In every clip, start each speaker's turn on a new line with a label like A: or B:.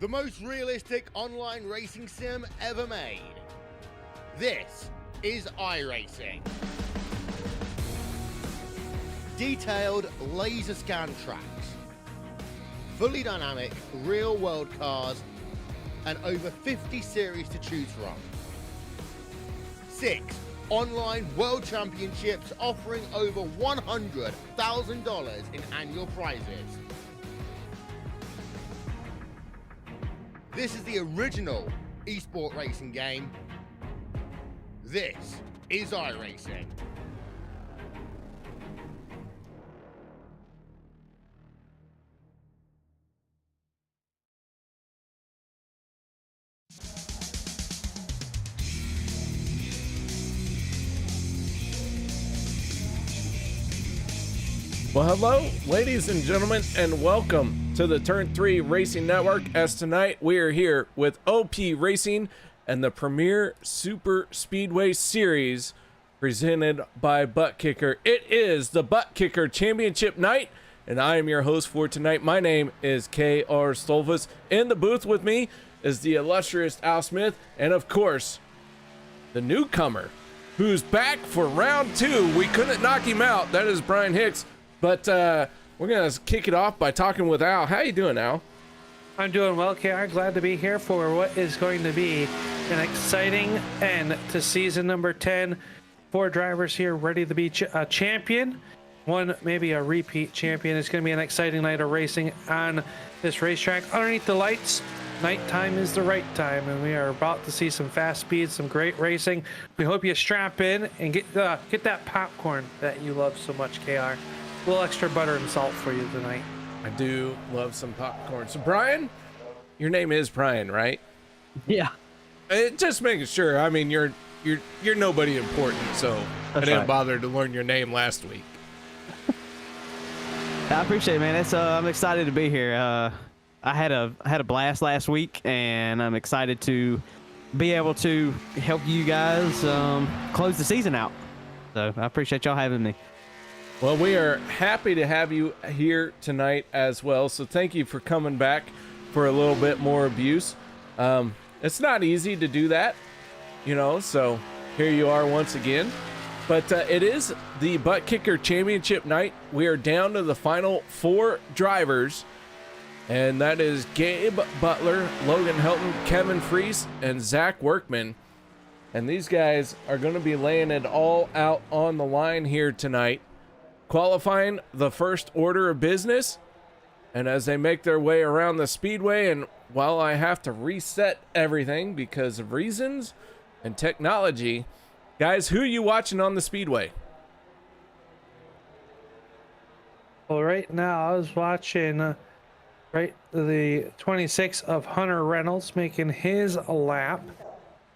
A: the most realistic online racing sim ever made. This is iRacing. Detailed laser scan tracks, fully dynamic real-world cars, and over 50 series to choose from. 6 online world championships offering over $100,000 in annual prizes. This is the original esport racing game. This is iRacing.
B: Well, hello, ladies and gentlemen, and welcome to the Turn 3 Racing Network, as tonight we are here with OP Racing and the Premier Super Speedway Series presented by ButtKicker. It is the ButtKicker Championship Night, and I am your host for tonight. My name is K.R. Stolfus. In the booth with me is the illustrious Al Smith, and of course, the newcomer who's back for round 2. We couldn't knock him out. That is Brian Hicks. But we're going to kick it off by talking with Al. How you doing, Al?
C: I'm doing well, KR. Glad to be here for what is going to be an exciting end to season number 10. 4 drivers here ready to be a champion. One, maybe a repeat champion. It's going to be an exciting night of racing on this racetrack. Underneath the lights, nighttime is the right time, and we are about to see some fast speeds, some great racing. We hope you strap in and get that popcorn that you love so much, KR. A little extra butter and salt for you tonight.
B: I do love some popcorn. So, Brian, your name is Brian, right?
D: Yeah.
B: Just making sure. I mean, you're nobody important, so I didn't bother to learn your name last week.
D: I appreciate it, man. I'm excited to be here. I had a blast last week, and I'm excited to be able to help you guys close the season out. So I appreciate y'all having me.
B: Well, we are happy to have you here tonight as well. So thank you for coming back for a little bit more abuse. It's not easy to do that, you know, so here you are once again. But it is the ButtKicker Championship Night. We are down to the final 4 drivers, and that is Gabe Butler, Logan Helton, Kevin Freis, and Zach Workman. And these guys are going to be laying it all out on the line here tonight, qualifying the first order of business. And as they make their way around the speedway, and while I have to reset everything because of reasons and technology, guys, who are you watching on the speedway?
C: Well, right now I was watching the 26 of Hunter Reynolds making his lap.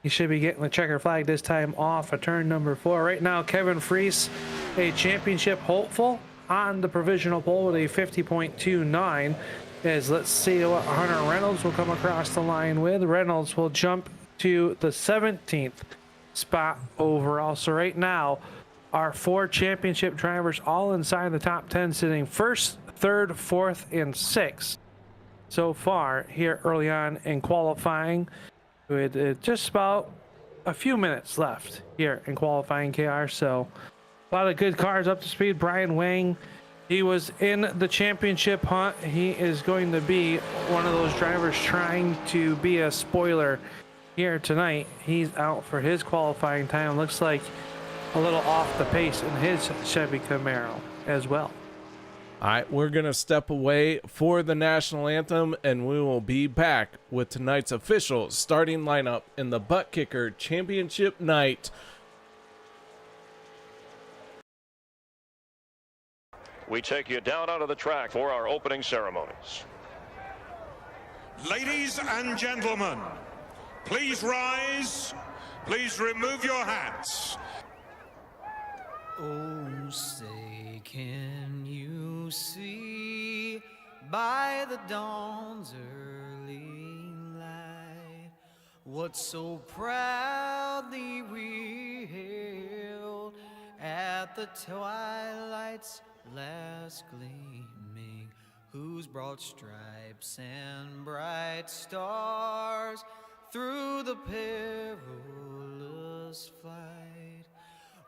C: He should be getting the checker flag this time off of turn number 4. Right now, Kevin Freis, a championship hopeful, on the provisional pole with a 50.29. Let's see what Hunter Reynolds will come across the line with. Reynolds will jump to the 17th spot overall. So right now, our 4 championship drivers all inside the top 10, sitting 1st, 3rd, 4th, and 6th so far here early on in qualifying, with just about a few minutes left here in qualifying, KR. So a lot of good cars up to speed. Brian Wang, he was in the championship hunt. He is going to be one of those drivers trying to be a spoiler here tonight. He's out for his qualifying time. Looks like a little off the pace in his Chevy Camaro as well.
B: All right, we're going to step away for the national anthem, and we will be back with tonight's official starting lineup in the ButtKicker Championship Night.
E: We take you down onto the track for our opening ceremonies.
F: Ladies and gentlemen, please rise. Please remove your hats.
G: Oh, say, can you see by the dawn's early light what so proudly we hailed at the twilight's last gleaming? whose broad stripes and bright stars through the perilous flight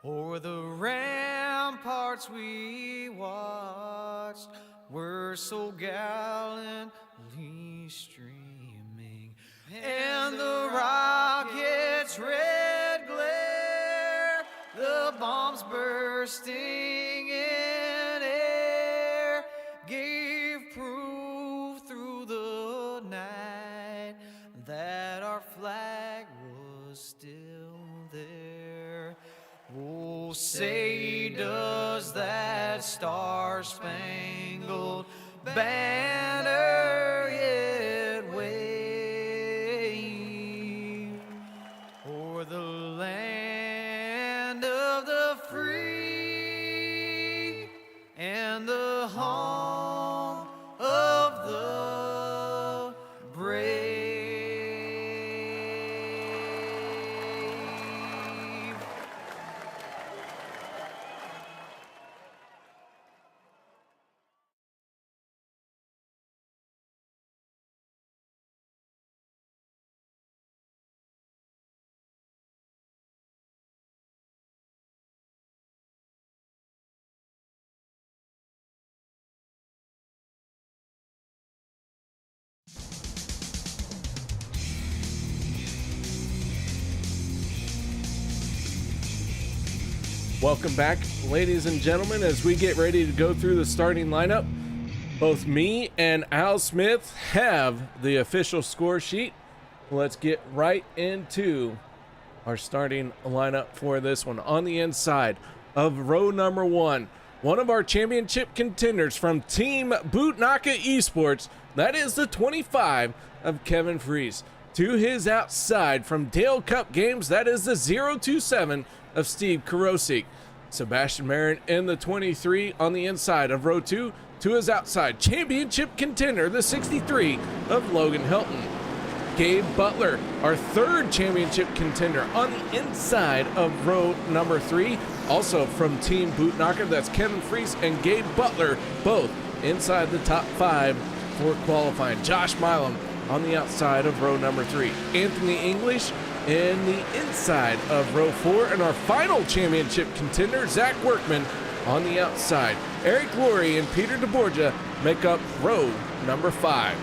G: o'er the ramparts we watched were so gallantly streaming, and the rocket's red glare, the bombs bursting in air, gave proof through the night that our flag was still there. Oh, say does that star-spangled banner yet wave o'er the land of the free and the home of the brave.
B: Welcome back, ladies and gentlemen, as we get ready to go through the starting lineup. Both me and Al Smith have the official score sheet. Let's get right into our starting lineup for this one. On the inside of row number one of our championship contenders from Team ButtKicker Esports, that is the 25 of Kevin Freis. To his outside from Dale Cup Games, that is the 027 of Steve Karosik. Sebastian Marin in the 23 on the inside of row two. To his outside, championship contender, the 63 of Logan Helton. Gabe Butler, our third championship contender, on the inside of row number three. Also from Team ButtKicker, that's Kevin Freis and Gabe Butler, both inside the top five for qualifying. Josh Milam on the outside of row number three. Anthony English in the inside of row four, and our final championship contender, Zach Workman, on the outside. Eric Laurie and Peter DeBorgia make up row number five.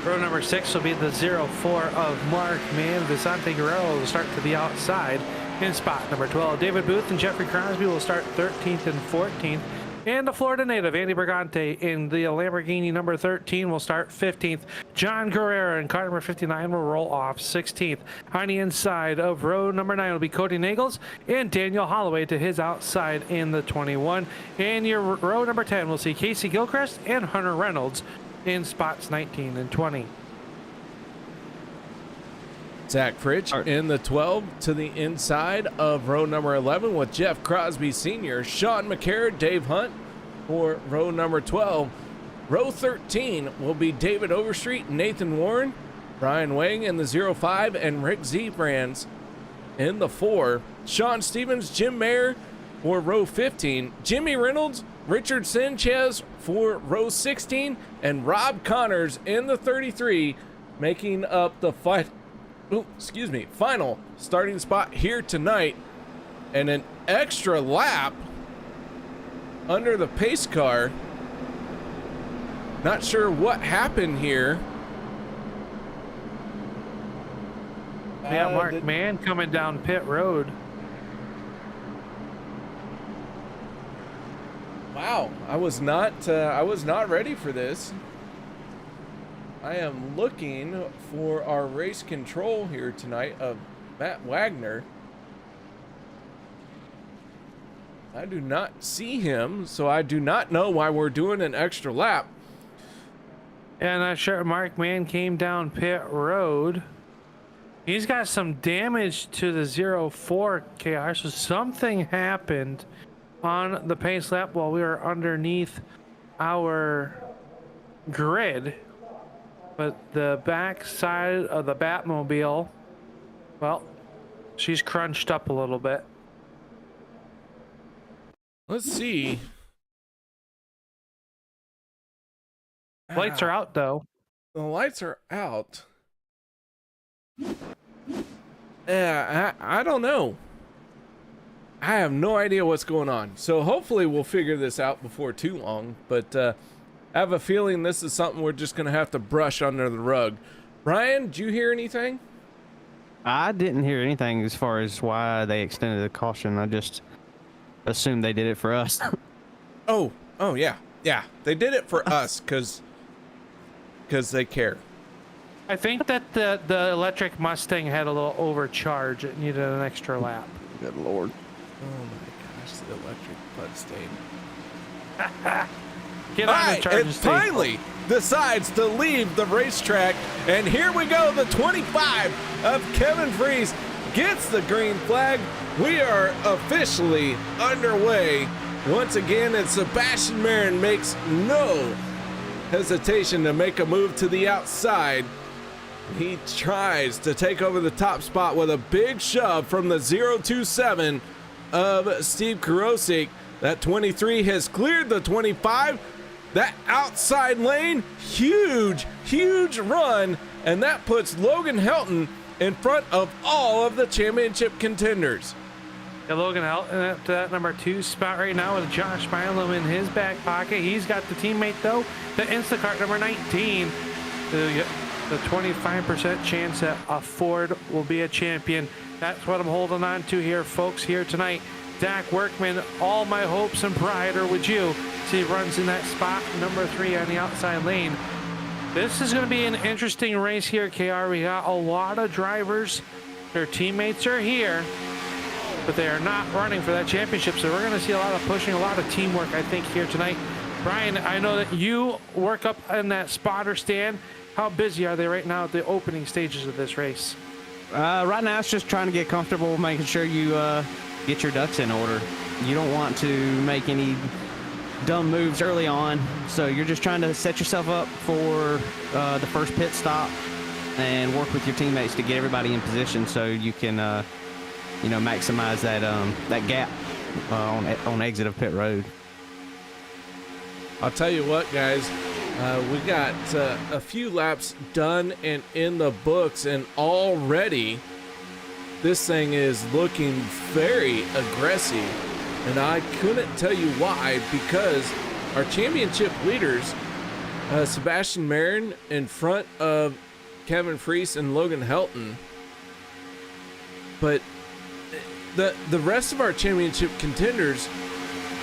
C: Row number 6 will be the 04 of Mark Mann. Vicente Guerrero will start to the outside in spot number 12. David Booth and Jeffrey Crosby will start 13th and 14th. And the Florida native, Andy Brigante, in the Lamborghini number 13 will start 15th. John Guerrero in car number 59 will roll off 16th. On the inside of row number 9 will be Cody Nagels and Daniel Holloway to his outside in the 21. And your row number 10 will see Casey Gilchrist and Hunter Reynolds in spots 19 and 20.
B: Zach Fritch in the 12 to the inside of row number 11 with Jeff Crosby Sr., Sean McCarron, Dave Hunt for row number 12. Row 13 will be David Overstreet, Nathan Warren, Brian Wang in the 05, and Rick Zebrands in the 4. Sean Stevens, Jim Mayer for row 15. Jimmy Reynolds, Richard Sanchez for row 16, and Rob Connors in the 33, making up the final starting spot here tonight. And an extra lap under the pace car. Not sure what happened here.
C: Yeah, Mark Mann coming down pit road.
B: Wow, I was not ready for this. I am looking for our race control here tonight of Matt Wagner. I do not see him, so I do not know why we're doing an extra lap.
C: And I'm sure Mark Mann came down pit road. He's got some damage to the 04 KR, so something happened on the pace lap while we were underneath our grid. But the back side of the Batmobile, well, she's crunched up a little bit.
B: Let's see.
C: Lights are out though.
B: The lights are out. Yeah, I don't know. I have no idea what's going on. So hopefully we'll figure this out before too long. But I have a feeling this is something we're just going to have to brush under the rug. Brian, did you hear anything?
D: I didn't hear anything as far as why they extended the caution. I just assumed they did it for us.
B: Oh, yeah. Yeah, they did it for us because they care.
C: I think that the electric Mustang had a little overcharge. It needed an extra lap.
D: Good Lord.
B: Oh my gosh, the electric butt stain.
C: Get on the charging
B: it
C: station.
B: finally decides to leave the racetrack, and here we go. The 25 of Kevin Freis gets the green flag. We are officially underway once again, and Sebastian Marin makes no hesitation to make a move to the outside. He tries to take over the top spot with a big shove from the 027 of Steve Karosik. That 23 has cleared the 25. That outside lane, huge run, and that puts Logan Helton in front of all of the championship contenders.
C: Yeah, Logan Helton at that number 2 spot right now with Josh Milo in his back pocket. He's got the teammate though, the Instacart number 19. The 25% chance that a Ford will be a champion. That's what I'm holding on to here, folks, here tonight. Zach Workman, all my hopes and pride are with you. So he runs in that spot, number 3 on the outside lane. This is going to be an interesting race here, KR. We got a lot of drivers. Their teammates are here, but they are not running for that championship. So we're going to see a lot of pushing, a lot of teamwork, I think, here tonight. Brian, I know that you work up in that spotter stand. How busy are they right now at the opening stages of this race?
D: Right now, it's just trying to get comfortable, making sure you get your ducks in order. You don't want to make any dumb moves early on, so you're just trying to set yourself up for the first pit stop and work with your teammates to get everybody in position so you can, maximize that gap on exit of pit road.
B: I'll tell you what, guys. We got a few laps done and in the books, and already this thing is looking very aggressive. And I couldn't tell you why, because our championship leaders, Sebastian Marin in front of Kevin Freis and Logan Helton, but the rest of our championship contenders,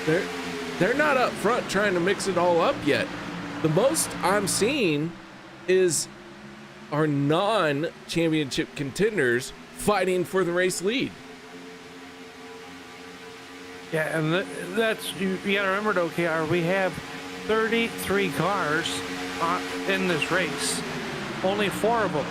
B: they're not up front trying to mix it all up yet. The most I'm seeing is our non-championship contenders fighting for the race lead.
C: Yeah, and that's, you got to remember though, KR, we have 33 cars in this race. Only 4 of them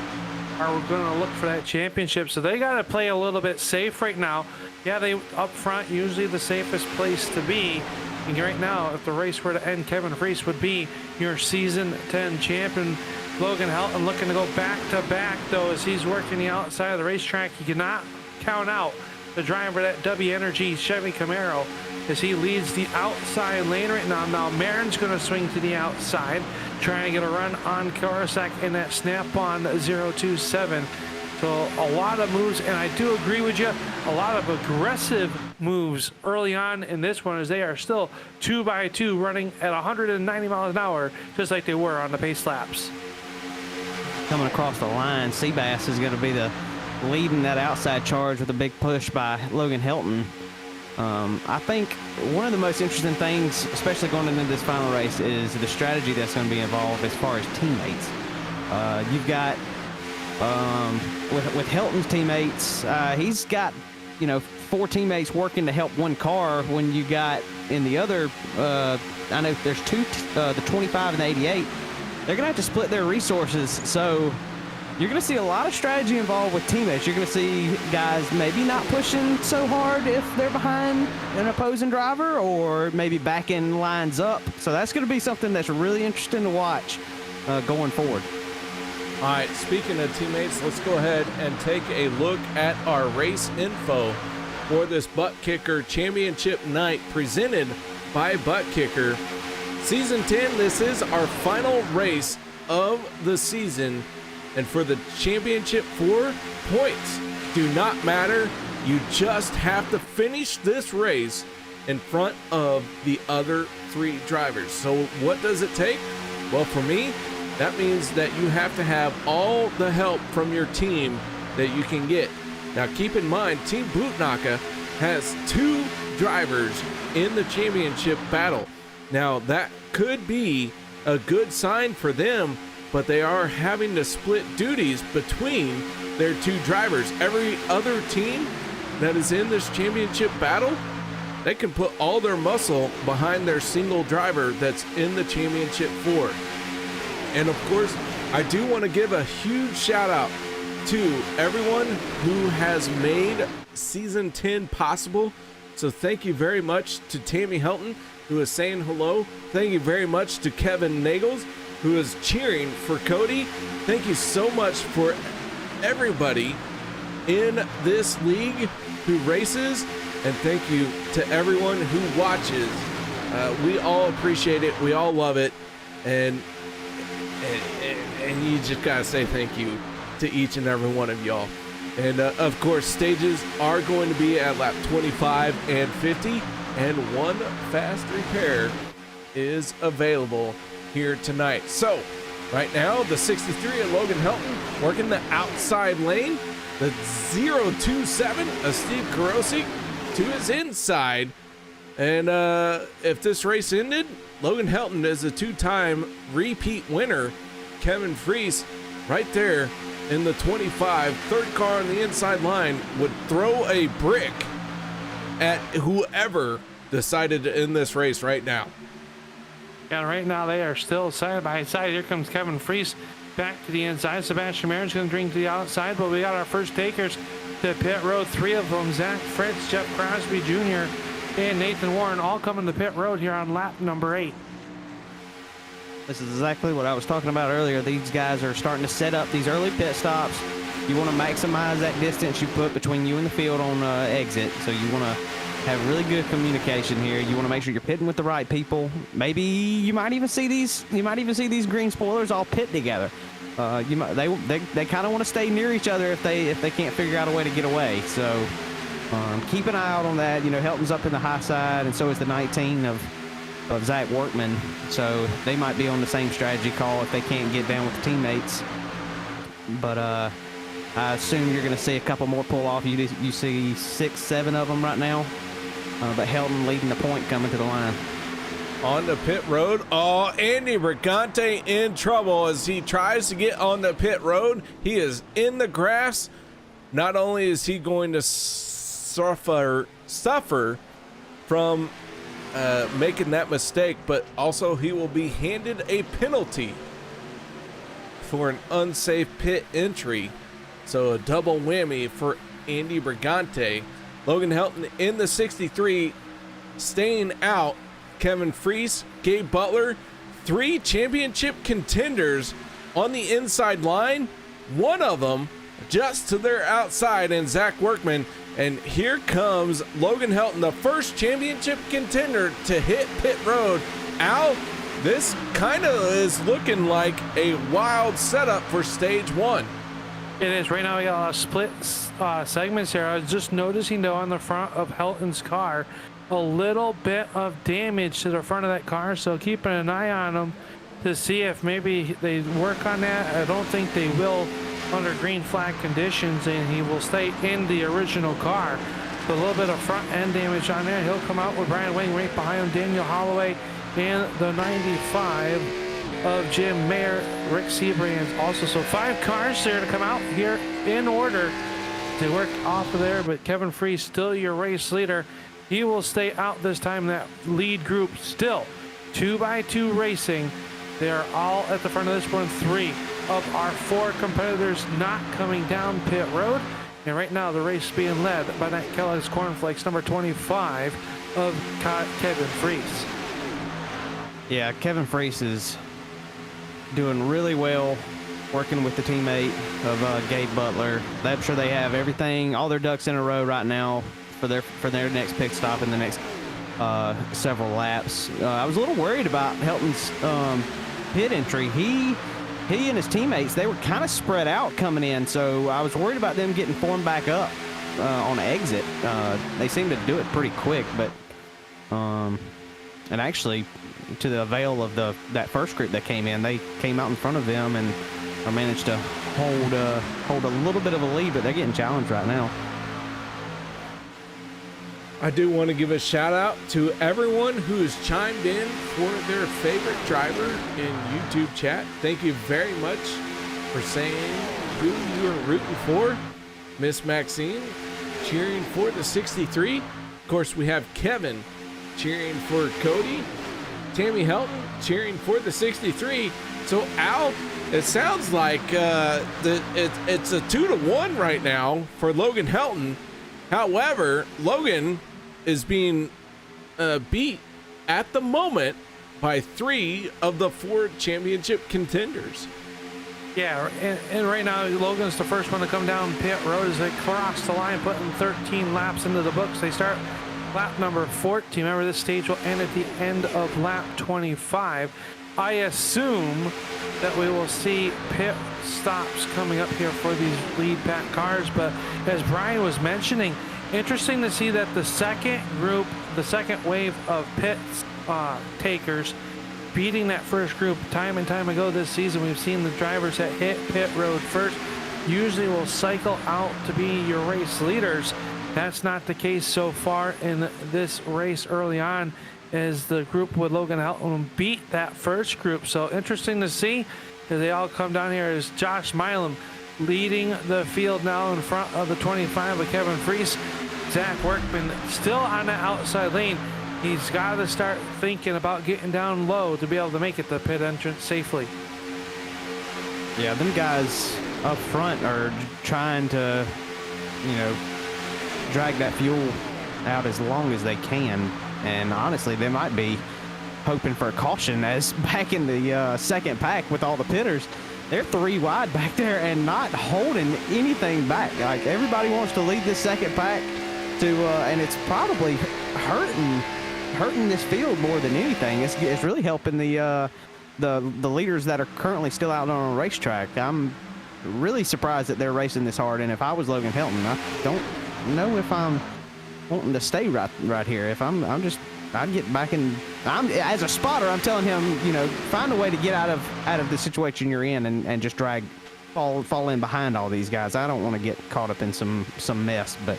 C: are going to look for that championship, so they got to play a little bit safe right now. Yeah, they up front, usually the safest place to be. And right now, if the race were to end, Kevin Freis would be your season 10 champion. Logan Helton looking to go back-to-back, though, as he's working the outside of the racetrack. You cannot count out the driver of that W Energy Chevy Camaro as he leads the outside lane right now. Now, Marin's going to swing to the outside, trying to get a run on Karasek in that snap-on 027. So a lot of moves, and I do agree with you, a lot of aggressive moves early on in this one, as they are still 2x2 running at 190 miles an hour, just like they were on the pace laps.
D: Coming across the line, Seabass is going to be the leading that outside charge with a big push by Logan Helton. I think one of the most interesting things, especially going into this final race, is the strategy that's going to be involved as far as teammates. You've got with Helton's teammates, he's got 4 teammates working to help one car. When you got in the other, I know there's 2, the 25 and the 88. They're gonna have to split their resources, so you're gonna see a lot of strategy involved with teammates. You're gonna see guys maybe not pushing so hard if they're behind an opposing driver, or maybe backing lines up. So that's gonna be something that's really interesting to watch going forward.
B: All right, speaking of teammates, let's go ahead and take a look at our race info for this ButtKicker Championship Night presented by ButtKicker. Season 10, this is our final race of the season. And for the championship 4, points do not matter. You just have to finish this race in front of the other 3 drivers. So what does it take? Well, for me, that means that you have to have all the help from your team that you can get. Now keep in mind, Team ButtKicker has 2 drivers in the championship battle. Now that could be a good sign for them, but they are having to split duties between their 2 drivers. Every other team that is in this championship battle, they can put all their muscle behind their single driver that's in the championship 4. And of course, I do want to give a huge shout out to everyone who has made season 10 possible. So thank you very much to Tammy Helton, who is saying hello. Thank you very much to Kevin Nagels, who is cheering for Cody. Thank you so much for everybody in this league who races, and thank you to everyone who watches. We all appreciate it. We all love it. And you just gotta say thank you to each and every one of y'all. And of course, stages are going to be at lap 25 and 50, and one fast repair is available here tonight. So right now, the 63 of Logan Helton working the outside lane. The 027 of Steve Karosik to his inside. And if this race ended, Logan Helton is a 2-time repeat winner. Kevin Freis right there in the 25, 3rd car on the inside line, would throw a brick at whoever decided to end this race right now.
C: Yeah, right now they are still side by side. Here comes Kevin Freis back to the inside. Sebastian Marin's going to drink to the outside, but we got our first takers to pit road. 3 of them, Zach Fritz, Jeff Crosby Jr., and Nathan Warren, all coming to pit road here on lap number 8.
D: This is exactly what I was talking about earlier. These guys are starting to set up these early pit stops. You want to maximize that distance you put between you and the field on exit. So you want to have really good communication here. You want to make sure you're pitting with the right people. Maybe you might even see these. You might even see these green spoilers all pit together. They kind of want to stay near each other if they can't figure out a way to get away. So keep an eye out on that. You know, Helton's up in the high side, and so is the 19 of Zach Workman. So they might be on the same strategy call if they can't get down with the teammates. But I assume you're going to see a couple more pull off. You see 6, 7 of them right now. But Helton leading the point coming to the line.
B: On the pit road. Oh, Andy Brigante in trouble as he tries to get on the pit road. He is in the grass. Not only is he going to suffer from making that mistake, but also he will be handed a penalty for an unsafe pit entry. So a double whammy for Andy Brigante. Logan Helton in the 63 staying out. Kevin Freis, Gabe Butler, 3 championship contenders on the inside line. One of them just to their outside, and Zach Workman. And here comes Logan Helton, the first championship contender to hit pit road. Al, this kind of is looking like a wild setup for stage 1.
C: It is. Right now we got a split segments here. I was just noticing though on the front of Helton's car, a little bit of damage to the front of that car. So keeping an eye on them to see if maybe they work on that. I don't think they will under green flag conditions, and he will stay in the original car. So a little bit of front end damage on there. He'll come out with Brian Wing right behind him, Daniel Holloway, and the 95 of Jim Mayer, Rick Seabrands also. So 5 cars there to come out here in order to work off of there, but Kevin Freis still your race leader. He will stay out this time. That lead group still 2x2 racing. They're all at the front of this one. 3 of our 4 competitors not coming down pit road. And right now the race being led by that Kellogg's Cornflakes, number 25 of Kevin Freis.
D: Yeah, Kevin Freis is doing really well working with the teammate of Gabe Butler. I'm sure they have everything, all their ducks in a row right now for their next pit stop in the next several laps. I was a little worried about Helton's pit entry. He and his teammates, they were kind of spread out coming in, so I was worried about them getting formed back up on exit. They seemed to do it pretty quick, but and actually, to the avail of that first group that came in, they came out in front of them and managed to hold a little bit of a lead, but they're getting challenged right now.
B: I do want to give a shout out to everyone who has chimed in for their favorite driver in YouTube chat. Thank you very much for saying who you are rooting for. Miss Maxine cheering for the 63. Of course, we have Kevin cheering for Cody. Tammy Helton cheering for the 63. So Al, it sounds like it's a 2-1 right now for Logan Helton. However, Logan is being beat at the moment by 3 of the 4 championship contenders.
C: Yeah, and right now Logan's the first one to come down pit road as they cross the line, putting 13 laps into the books. They start lap number 14. Remember, this stage will end at the end of lap 25. I assume that we will see pit stops coming up here for these lead pack cars, but as Brian was mentioning, interesting to see that the second group, the second wave of pit takers beating that first group time and time ago this season. We've seen the drivers that hit pit road first usually will cycle out to be your race leaders. That's not the case so far in this race early on, as the group with Logan Helton beat that first group. So interesting to see as they all come down here, as Josh Milam leading the field now in front of the 25 with Kevin Freis. Zach Workman still on the outside lane. He's got to start thinking about getting down low to be able to make it the pit entrance safely.
D: Yeah, them guys up front are trying to, drag that fuel out as long as they can. And honestly, they might be hoping for a caution, as back in the second pack with all the pitters, they're 3 wide back there and not holding anything back. Like, everybody wants to lead this second pack to, and it's probably hurting this field more than anything. It's really helping the leaders that are currently still out on a racetrack. I'm really surprised that they're racing this hard. And if I was Logan Helton, I don't know if I'm wanting to stay right here. If I'd get back in. As a spotter, I'm telling him, find a way to get out of the situation you're in and just fall in behind all these guys. I don't want to get caught up in some mess, but.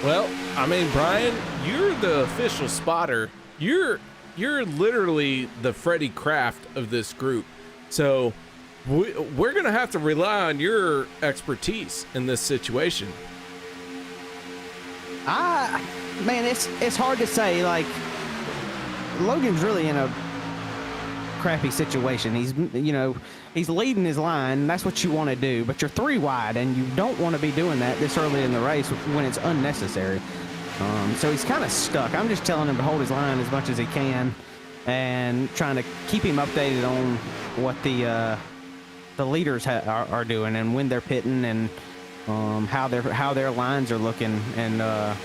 B: Well, I mean, Brian, you're the official spotter. You're literally the Freddie Kraft of this group. So we're going to have to rely on your expertise in this situation.
D: Man, it's hard to say. Like, Logan's really in a crappy situation. He's leading his line. That's what you want to do, but you're 3 wide, and you don't want to be doing that this early in the race when it's unnecessary. So he's kind of stuck. I'm just telling him to hold his line as much as he can and trying to keep him updated on what the leaders are doing and when they're pitting and how their lines are looking, and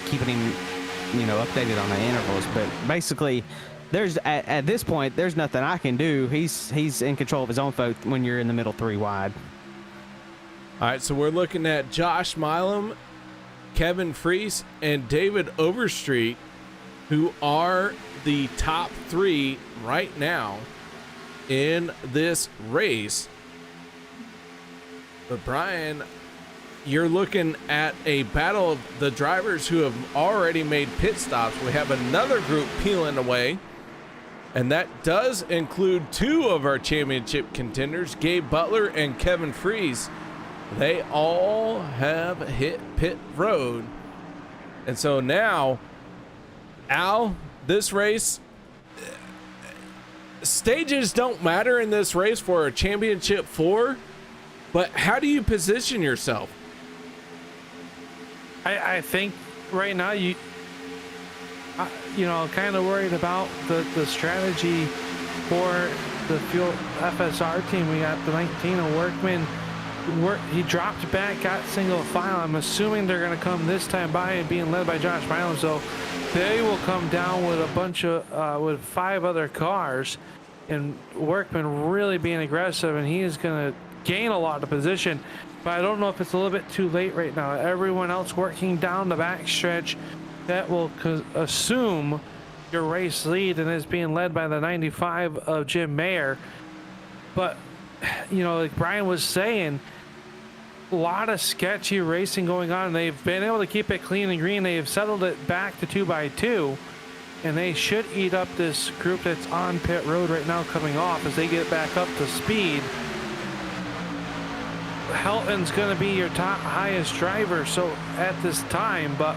D: keeping him updated on the intervals. But basically, at this point, there's nothing I can do. He's in control of his own fate when you're in the middle 3 wide.
B: All right, so we're looking at Josh Milam, Kevin Freis, and David Overstreet, who are the top 3 right now in this race. But Brian, you're looking at a battle of the drivers who have already made pit stops. We have another group peeling away, and that does include 2 of our championship contenders, Gabe Butler and Kevin Freis. They all have hit pit road. And so now, Al, this race, stages don't matter in this race for a championship 4, but how do you position yourself?
C: I think right now you kind of worried about the strategy for the Fuel FSR team. We got the 19 of Workman he dropped back, got single file. I'm assuming they're going to come this time by and being led by Josh Milam. So they will come down with a bunch of with 5 other cars, and Workman really being aggressive, and he is going to gain a lot of position. But I don't know if it's a little bit too late right now. Everyone else working down the backstretch, that will assume your race lead, and is being led by the 95 of Jim Mayer. But you know, like Brian was saying, a lot of sketchy racing going on. They've been able to keep it clean and green. They have settled it back to 2x2, and they should eat up this group that's on pit road right now coming off as they get back up to speed. Helton's going to be your top highest driver so at this time, but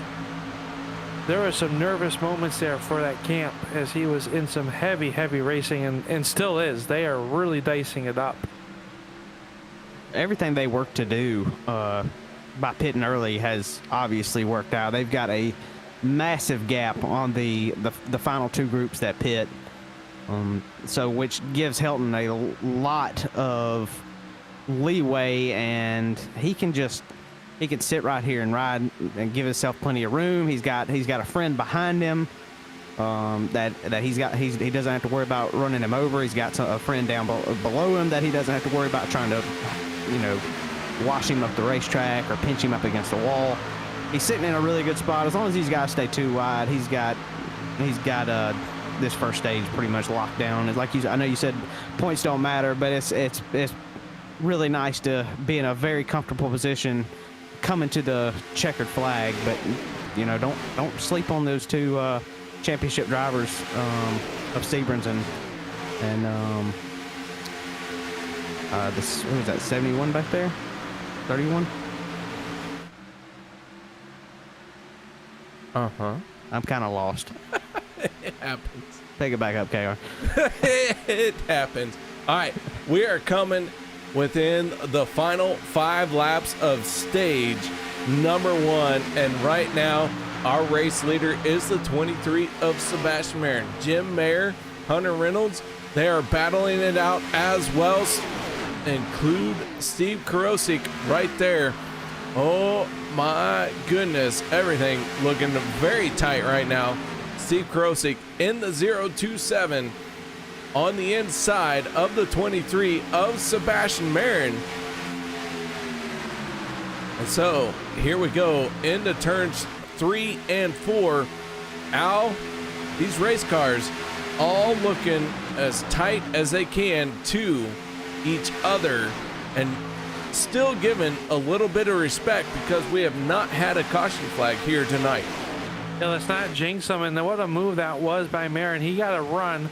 C: there were some nervous moments there for that camp as he was in some heavy racing, and still is. They are really dicing it up.
D: Everything they worked to do by pitting early has obviously worked out. They've got a massive gap on the final 2 groups that pit, so which gives Helton a lot of leeway, and he can sit right here and ride and give himself plenty of room. He's got a friend behind him that he doesn't have to worry about running him over. He's got a friend down below him that he doesn't have to worry about trying to, you know, wash him up the racetrack or pinch him up against the wall. He's sitting in a really good spot. As long as these guys stay too wide, he's got this first stage pretty much locked down. It's like I know you said points don't matter, but it's really nice to be in a very comfortable position coming to the checkered flag. But you know, don't sleep on those 2 championship drivers of Sebrans and this, what was that, 71 back there, 31. I'm kind of lost.
B: It happens.
D: Pick it back up, KR.
B: It happens. All right, we are coming within the final 5 laps of stage number 1, and right now our race leader is the 23 of Sebastian Mayer. Jim Mayer, Hunter Reynolds, they are battling it out as well. Include Steve Karosik right there. Oh my goodness, everything looking very tight right now. Steve Karosik in the 027 on the inside of the 23 of Sebastian Marin. And so here we go into turns 3 and 4. Al, these race cars all looking as tight as they can to each other, and still given a little bit of respect because we have not had a caution flag here tonight.
C: Yeah, let's not jinx him. And what a move that was by Marin. He got a run,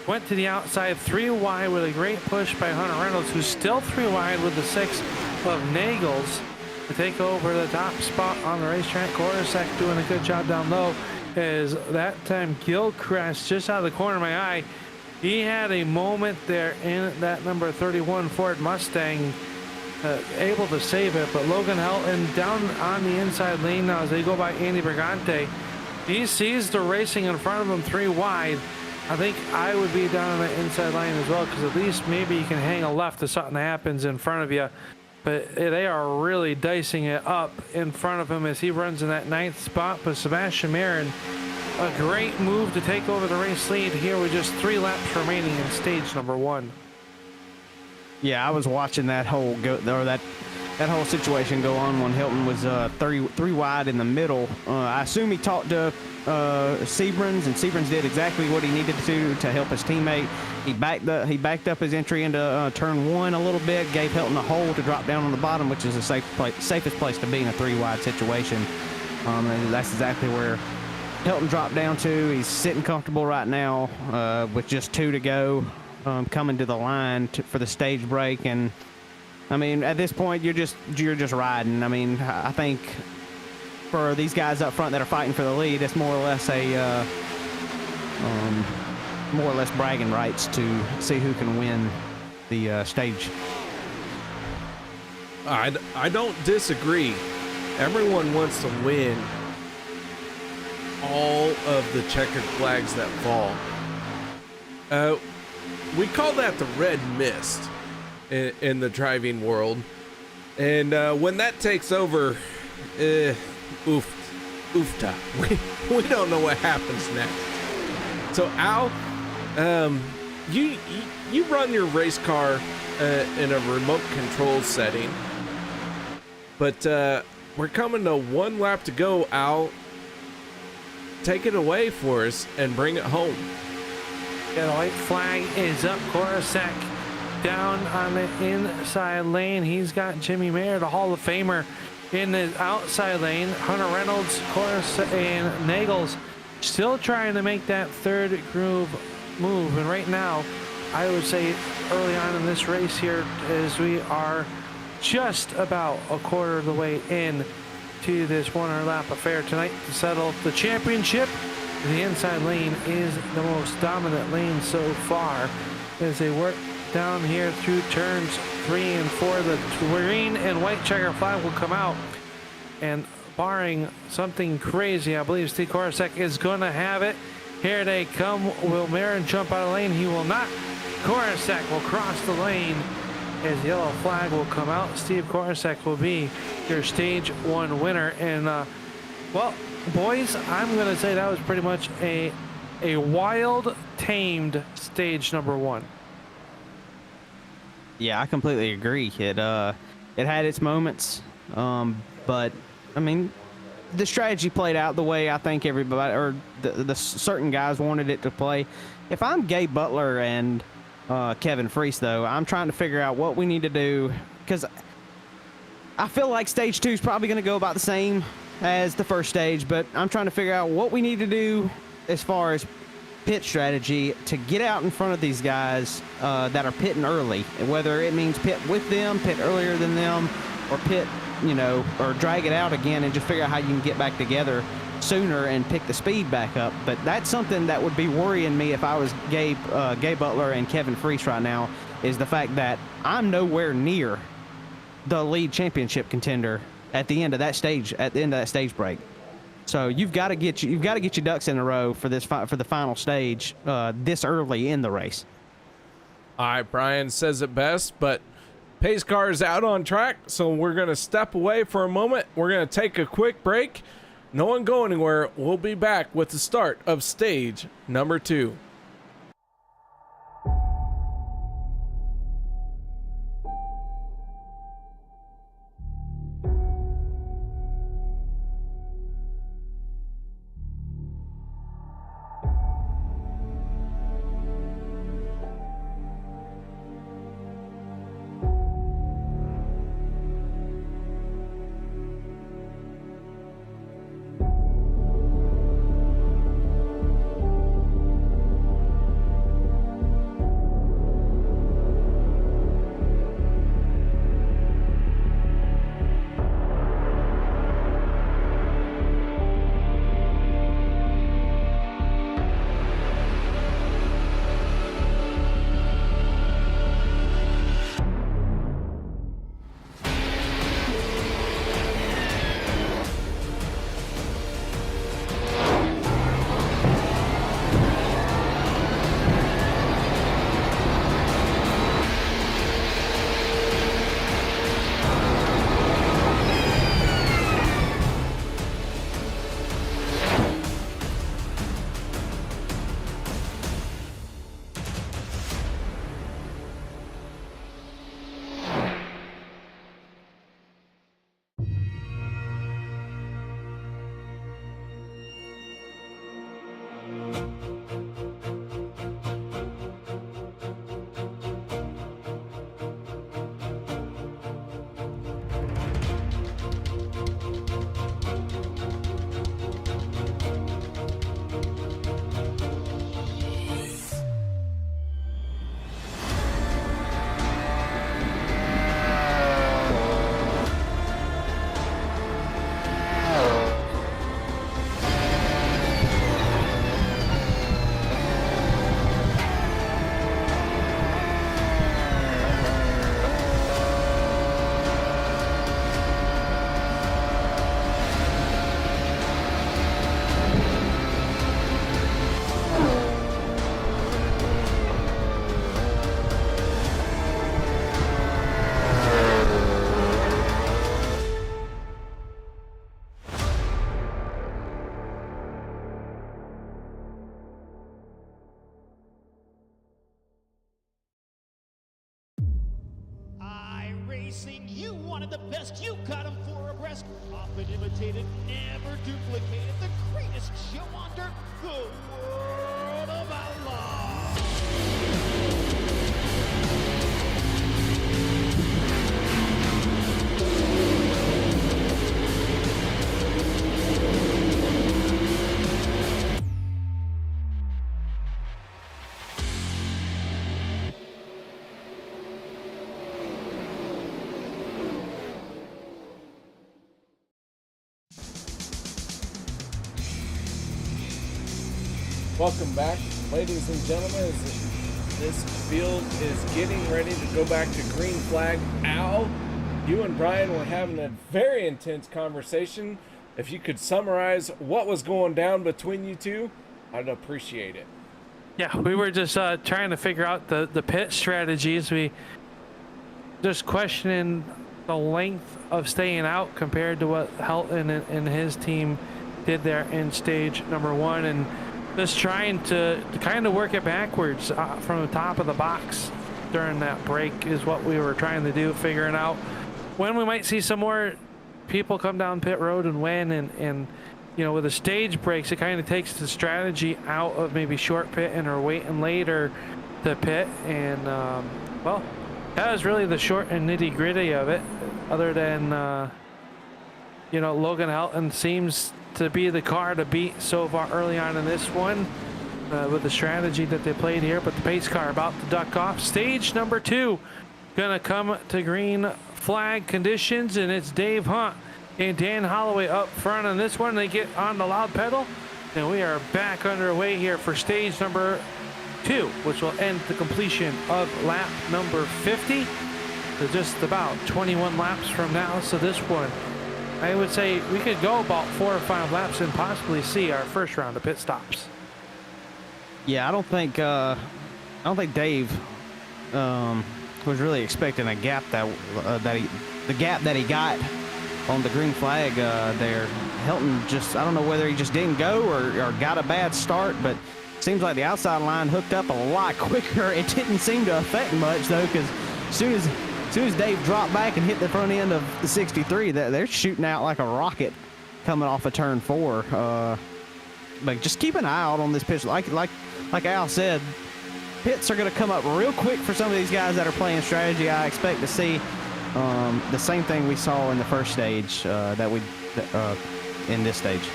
C: went to the outside 3 wide with a great push by Hunter Reynolds, who's still 3 wide with the 6 of Nagels to take over the top spot on the racetrack. Korosek doing a good job down low. As that time Gilchrist just out of the corner of my eye, he had a moment there in that number 31 Ford Mustang, able to save it. But Logan Helton down on the inside lane now as they go by Andy Brigante. He sees the racing in front of him 3 wide. I think I would be down on the inside line as well, because at least maybe you can hang a left if something happens in front of you. But they are really dicing it up in front of him as he runs in that 9th spot. But Sebastian Marin, a great move to take over the race lead here with just 3 laps remaining in stage number 1.
D: Yeah, I was watching that whole that whole situation go on when Helton was 3 wide in the middle. I assume he talked to Sebrans, and Sebrans did exactly what he needed to help his teammate. He backed up his entry into turn 1 a little bit, gave Helton a hole to drop down on the bottom, which is the safest place to be in a 3 wide situation. And that's exactly where Helton dropped down to. He's sitting comfortable right now with just 2 to go, coming to the line for the stage break. And I mean, at this point, you're just riding. I mean, I think for these guys up front that are fighting for the lead, it's more or less a more or less bragging rights to see who can win the stage.
B: I don't disagree. Everyone wants to win all of the checkered flags that fall. We call that the red mist in the driving world. And when that takes over, oofta. We don't know what happens next. So Al, you run your race car in a remote control setting, but we're coming to one lap to go. Al, take it away for us and bring it home.
C: Yeah, the white flag is up. Korosek down on the inside lane. He's got Jimmy Mayer, the Hall of Famer, in the outside lane. Hunter Reynolds, Korosek, and Nagels still trying to make that third groove move. And right now, I would say early on in this race here, as we are just about a quarter of the way in to this 100 lap affair tonight to settle the championship. The inside lane is the most dominant lane so far as they work down here through turns 3 and 4. The green and white checker flag will come out, and barring something crazy, I believe Steve Korosek is going to have it. Here they come. Will Marin jump out of the lane? He will not. Korosek will cross the lane as the yellow flag will come out. Steve Korosek will be your stage 1 winner. And well, boys, I'm going to say that was pretty much a wild, tamed stage number 1.
D: Yeah, I completely agree. It had its moments, but I mean, the strategy played out the way I think everybody or the certain guys wanted it to play. If I'm Gabe Butler and Kevin Freis, though, I'm trying to figure out what we need to do, because I feel like stage 2 is probably going to go about the same as the first stage, but I'm trying to figure out what we need to do as far as pit strategy to get out in front of these guys that are pitting early, whether it means pit with them, pit earlier than them, or pit, or drag it out again and just figure out how you can get back together sooner and pick the speed back up. But that's something that would be worrying me if I was Gabe Butler and Kevin Freis right now, is the fact that I'm nowhere near the lead championship contender at the end of that stage break. So you've got to get your ducks in a row for the final stage this early in the race.
B: All right, Brian says it best, but pace car is out on track, so we're going to step away for a moment. We're going to take a quick break. No one go anywhere. We'll be back with the start of stage number 2.
H: racing. You wanted the best. You got him 4 abreast. Often imitated, never duplicated. The greatest show on dirt. The World of Outlaws.
B: Welcome back, ladies and gentlemen, as this field is getting ready to go back to green flag. Al, you and Brian were having a very intense conversation. If you could summarize what was going down between you two, I'd appreciate it.
C: Yeah, we were just trying to figure out the pit strategies. We just questioning the length of staying out compared to what Helton and his team did there in stage number 1, and just trying to kind of work it backwards from the top of the box during that break is what we were trying to do, figuring out when we might see some more people come down pit road and win. And you know, with the stage breaks, it kind of takes the strategy out of maybe short pitting or waiting later to pit. And well, that was really the short and nitty gritty of it, other than you know, Logan Helton seems to be the car to beat so far early on in this one with the strategy that they played here. But the pace car about to duck off. Stage number 2 gonna come to green flag conditions, and it's Dave Hunt and Dan Holloway up front on this one. They get on the loud pedal, and we are back underway here for stage number 2, which will end the completion of lap number 50. So just about 21 laps from now. So this one, I would say we could go about 4 or 5 laps and possibly see our first round of pit stops.
D: Yeah, I don't think Dave was really expecting a gap the gap that he got on the green flag there. Helton just, I don't know whether he just didn't go or got a bad start, but seems like the outside line hooked up a lot quicker. It didn't seem to affect much though, because as soon as Dave dropped back and hit the front end of the 63, they're shooting out like a rocket coming off of turn 4. But just keep an eye out on this pitch. Like Al said, pits are going to come up real quick for some of these guys that are playing strategy. I expect to see the same thing we saw in the first stage in this stage.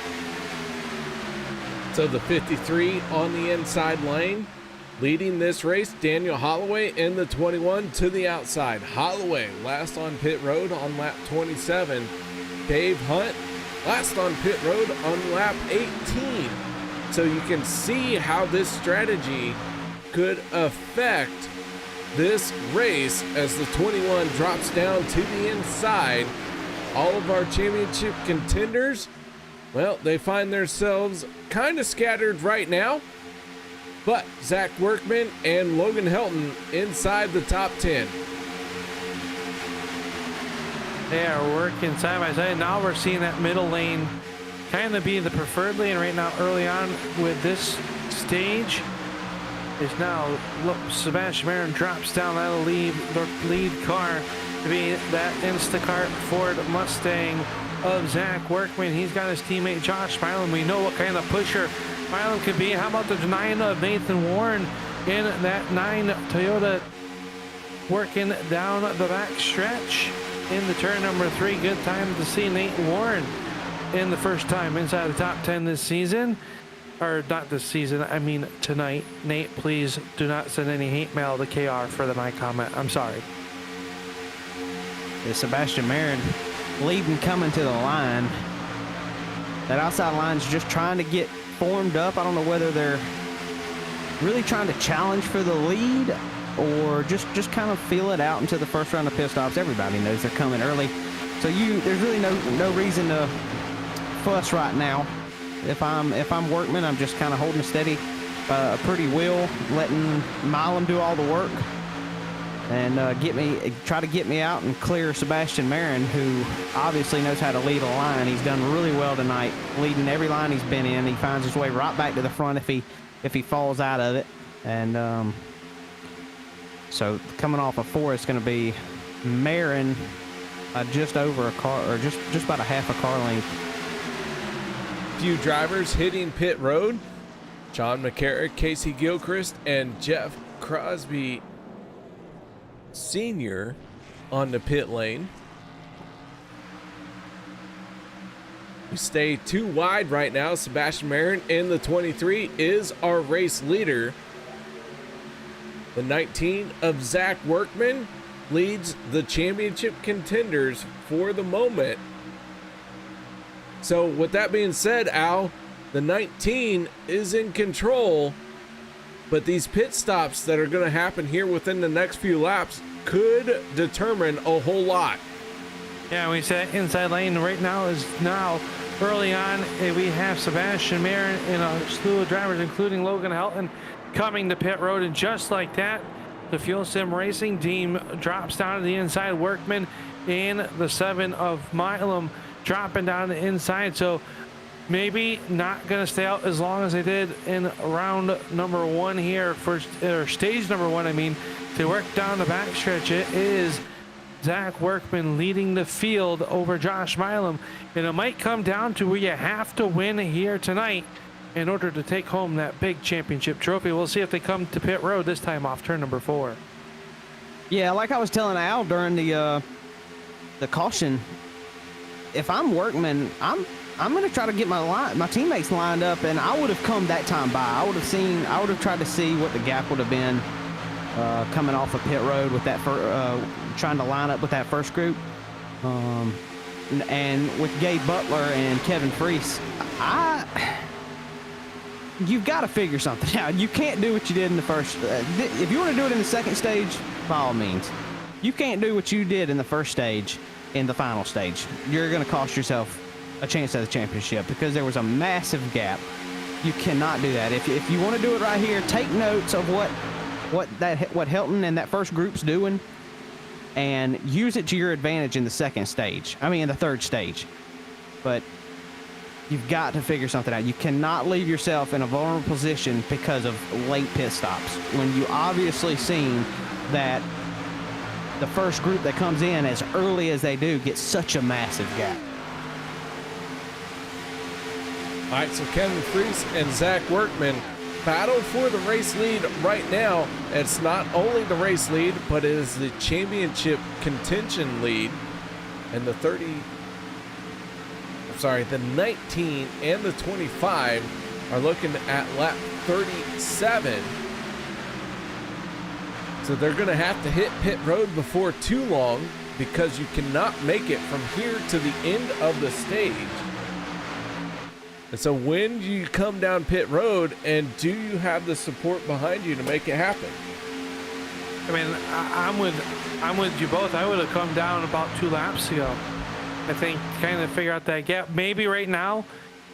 B: So the 53 on the inside lane, leading this race, Daniel Holloway in the 21 to the outside. Holloway last on pit road on lap 27. Dave Hunt last on pit road on lap 18. So you can see how this strategy could affect this race as the 21 drops down to the inside. All of our championship contenders, well, they find themselves kind of scattered right now. But Zach Workman and Logan Helton inside the top 10.
C: They are working side by side. Now we're seeing that middle lane kind of be the preferred lane right now early on with this stage. Is now, look, Sebastian Marin drops down. That'll leave the lead car to be that Instacart Ford Mustang of Zach Workman. He's got his teammate Josh Milam. We know what kind of pusher Milam could be. How about the 9 of Nathan Warren in that 9 Toyota, working down the back stretch in the turn number 3. Good time to see Nate Warren in the first time inside the top 10 this season. Or not this season, I mean tonight. Nate, please do not send any hate mail to KR for the my comment. I'm sorry.
D: Yeah, Sebastian Marin leading coming to the line. That outside line's just trying to get formed up. I don't know whether they're really trying to challenge for the lead or just kind of feel it out into the first round of pit stops. Everybody knows they're coming early. So there's really no reason to fuss right now. If I'm Workman, I'm just kind of holding steady, a pretty wheel, letting Milam do all the work, and try to get me out and clear Sebastian Marin, who obviously knows how to lead a line. He's done really well tonight, leading every line he's been in. He finds his way right back to the front if he falls out of it, and so coming off of 4, it's going to be Marin just over a car, or just about a half a car length.
B: Few drivers hitting pit road. John McCarrick, Casey Gilchrist, and Jeff Crosby Sr. on the pit lane. We stay too wide right now. Sebastian Marin in the 23 is our race leader. The 19 of Zach Workman leads the championship contenders for the moment. So with that being said, Al, the 19 is in control, but these pit stops that are going to happen here within the next few laps could determine a whole lot.
C: Yeah, we said inside lane right now is now early on. We have Sebastian Marin and a slew of drivers, including Logan Helton, coming to pit road. And just like that, the Fuel Sim Racing team drops down to the inside. Workman and the 7 of Milam dropping down the inside. So maybe not going to stay out as long as they did in round number 1 here, or stage number 1, I mean. They work down the backstretch. It is Zach Workman leading the field over Josh Milam. And it might come down to where you have to win here tonight in order to take home that big championship trophy. We'll see if they come to pit road this time off turn number 4.
D: Yeah, like I was telling Al during the caution, if I'm Workman, I'm going to try to get my teammates lined up, and I would have come that time by. I would have tried to see what the gap would have been coming off of pit road with that trying to line up with that first group. And with Gabe Butler and Kevin Freis, you've got to figure something out. You can't do what you did in the first. If you want to do it in the second stage, by all means. You can't do what you did in the first stage in the final stage. You're going to cost yourself a chance at the championship because there was a massive gap. You cannot do that. If you want to do it right here, take notes of what Helton and that first group's doing, and use it to your advantage in the third stage. But you've got to figure something out. You cannot leave yourself in a vulnerable position because of late pit stops when you obviously seen that the first group that comes in as early as they do gets such a massive gap.
B: All right, so Kevin Freis and Zach Workman battle for the race lead right now. It's not only the race lead, but it is the championship contention lead. And the 19 and the 25 are looking at lap 37. So they're going to have to hit pit road before too long, because you cannot make it from here to the end of the stage. And so when you come down pit road, and do you have the support behind you to make it happen?
C: I mean, I'm with you both. I would have come down about 2 laps ago. I think kind of figure out that gap. Maybe right now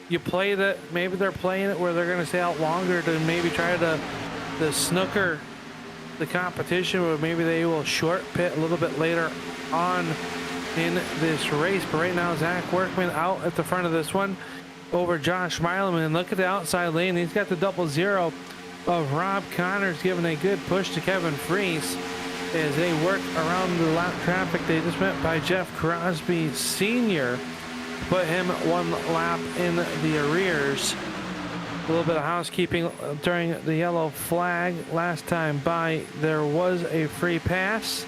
C: you play that. Maybe they're playing it where they're going to stay out longer to maybe try to snooker the competition, where maybe they will short pit a little bit later on in this race. But right now, Zach Workman out at the front of this one over Josh Milam. And look at the outside lane. He's got the 00 of Rob Connors giving a good push to Kevin Freis as they work around the lap traffic. They just went by Jeff Crosby Sr., put him 1 lap in the arrears. A little bit of housekeeping during the yellow flag. Last time by, there was a free pass,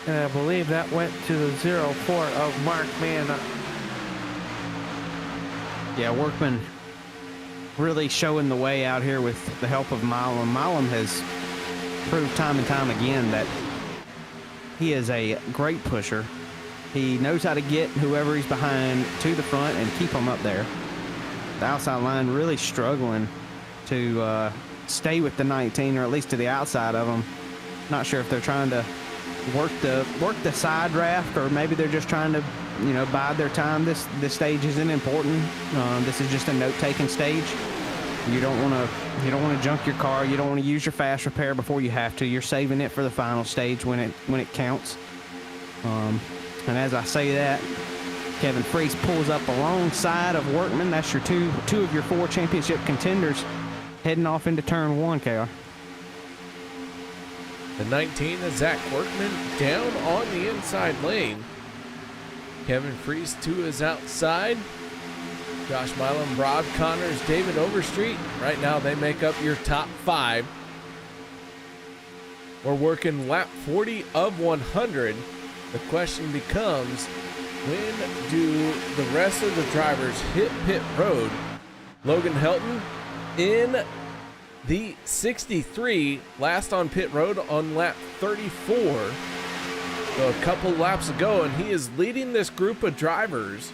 C: and I believe that went to the 04 of Mark Mann.
D: Yeah, Workman really showing the way out here with the help of Milam. Milam has proved time and time again that he is a great pusher. He knows how to get whoever he's behind to the front and keep them up there. The outside line really struggling to stay with the 19, or at least to the outside of them. Not sure if they're trying to work the side draft, or maybe they're just trying to, bide their time. This stage isn't important. This is just a note-taking stage. You don't want to junk your car. You don't want to use your fast repair before you have to. You're saving it for the final stage when it counts. And as I say that, Kevin Freis pulls up alongside of Workman. That's your two of your 4 championship contenders heading off into turn 1, KR.
B: The 19 is Zach Workman down on the inside lane. Kevin Freis to his outside. Josh Milam, Rob Connors, David Overstreet. Right now they make up your top 5. We're working lap 40 of 100. The question becomes, when do the rest of the drivers hit pit road? Logan Helton in the 63, last on pit road on lap 34. So a couple laps ago, and he is leading this group of drivers.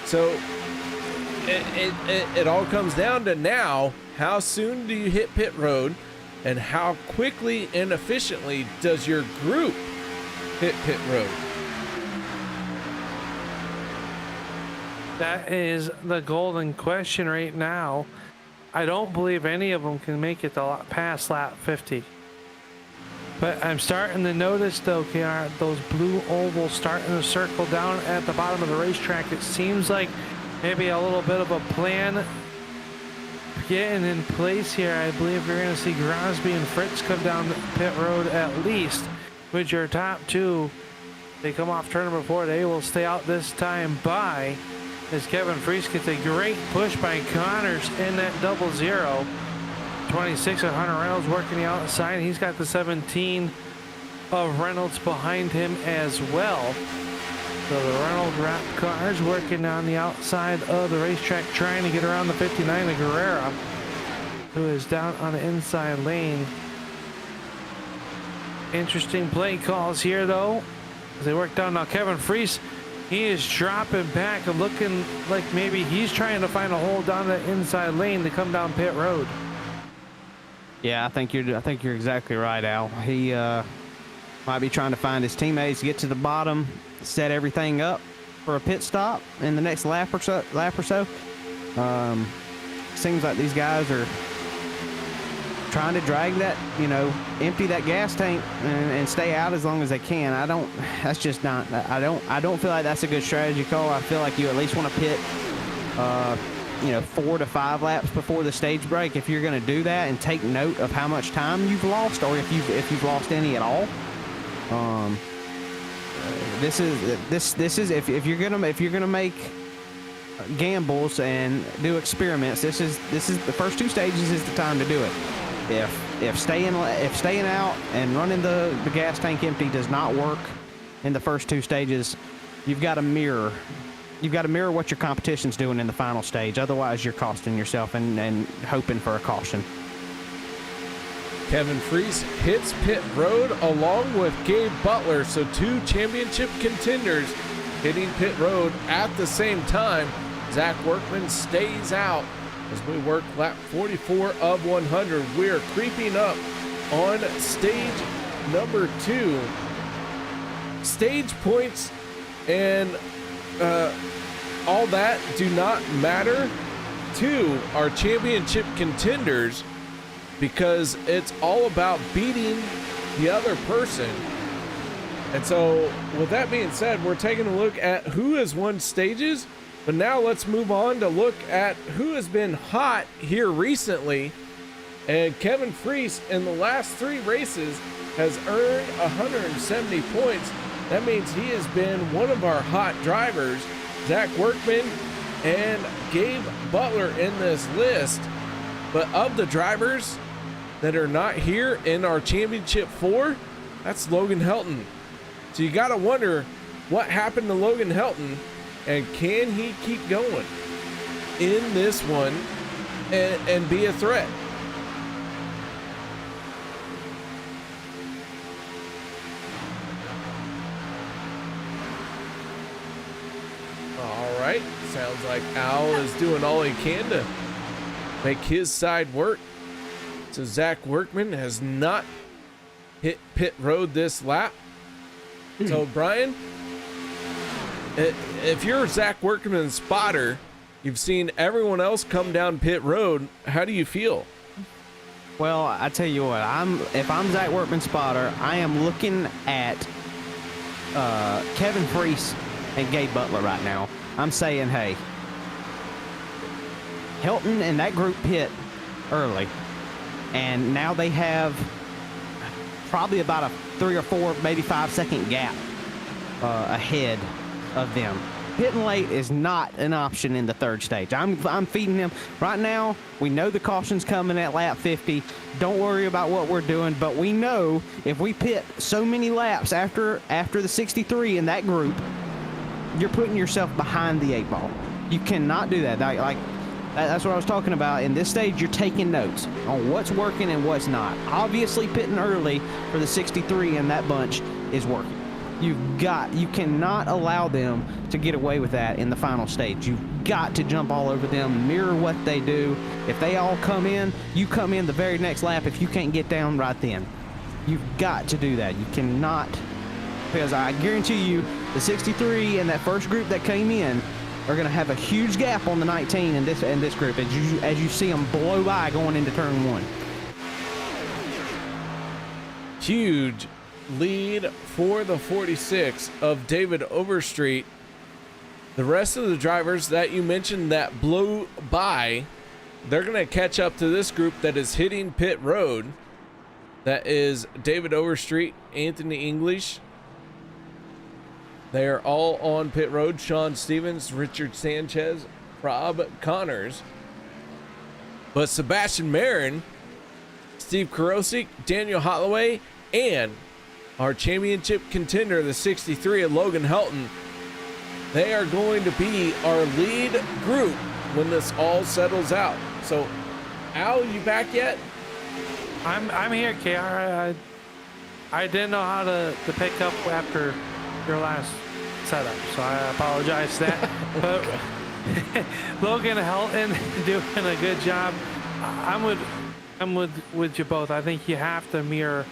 B: So it all comes down to now, how soon do you hit pit road, and how quickly and efficiently does your group hit pit road?
C: That is the golden question right now. I don't believe any of them can make it past lap 50. But I'm starting to notice, though, KR, those blue ovals starting to circle down at the bottom of the racetrack. It seems like maybe a little bit of a plan getting in place here. I believe you're going to see Grosby and Fritz come down the pit road at least. With your top 2, they come off turn number 4. They will stay out this time by, as Kevin Freis gets a great push by Connors in that 00. 26 of Hunter Reynolds working the outside. He's got the 17 of Reynolds behind him as well. So the Reynolds wrap cars working on the outside of the racetrack, trying to get around the 59 of Guerrera, who is down on the inside lane. Interesting play calls here, though, as they work down. Now Kevin Freis, he is dropping back and looking like maybe he's trying to find a hole down the inside lane to come down pit road.
D: Yeah, I think you're exactly right, Al. He might be trying to find his teammates, get to the bottom, set everything up for a pit stop in the next lap or so. Seems like these guys are trying to drag that, empty that gas tank and stay out as long as they can. I don't feel like that's a good strategy call. I feel like you at least want to pit 4 to 5 laps before the stage break if you're going to do that, and take note of how much time you've lost, or if you've lost any at all. This is if you're gonna make gambles and do experiments, this is the first 2 stages is the time to do it. If staying out and running the gas tank empty does not work in the first 2 stages, you've got to mirror what your competition's doing in the final stage. Otherwise, you're costing yourself and hoping for a caution.
B: Kevin Freis hits pit road along with Gabe Butler, so 2 championship contenders hitting pit road at the same time. Zach Workman stays out as we work lap 44 of 100. We are creeping up on stage number 2. Stage points and all that do not matter to our championship contenders, because it's all about beating the other person. And so with that being said, we're taking a look at who has won stages, but now let's move on to look at who has been hot here recently. And Kevin Freis in the last 3 races has earned 170 points. That means he has been one of our hot drivers. Zach Workman and Gabe Butler in this list. But of the drivers that are not here in our championship 4, that's Logan Helton. So you got to wonder what happened to Logan Helton, and can he keep going in this one and be a threat? All right, sounds like Al is doing all he can to make his side work. So Zach Workman has not hit pit road this lap. So Brian, if you're Zach Workman's spotter, you've seen everyone else come down pit road. How do you feel?
D: Well, I tell you what, if I'm Zach Workman's spotter, I am looking at Kevin Freis and Gabe Butler right now. I'm saying, hey, Helton and that group pit early. and now they have probably about a 3 or 4, maybe 5-second gap ahead of them. Pitting late is not an option in the third stage. I'm feeding him right now. We know the caution's coming at lap 50. Don't worry about what we're doing, but we know if we pit so many laps after the 63 in that group, you're putting yourself behind the 8 ball. You cannot do that. That's what I was talking about. In this stage, you're taking notes on what's working and what's not. Obviously, pitting early for the 63 in that bunch is working. You cannot allow them to get away with that in the final stage. You've got to jump all over them, mirror what they do. If they all come in, you come in the very next lap if you can't get down right then. You've got to do that. You cannot, because I guarantee you, the 63 and that first group that came in are going to have a huge gap on the 19 in this group as you see them blow by going into turn 1.
B: Huge lead for the 46 of David Overstreet. The rest of the drivers that you mentioned that blew by, they're going to catch up to this group that is hitting pit road. That is David Overstreet, Anthony English. They are all on pit road. Sean Stevens, Richard Sanchez, Rob Connors. But Sebastian Marin, Steve Karosik, Daniel Holloway, and our championship contender, the 63 of Logan Helton, they are going to be our lead group when this all settles out. So, Al, you back yet?
C: I'm here, KR. I didn't know how to pick up after your last setup, so I apologize for that. But Logan Helton doing a good job. I'm with you both. I think you have to mirror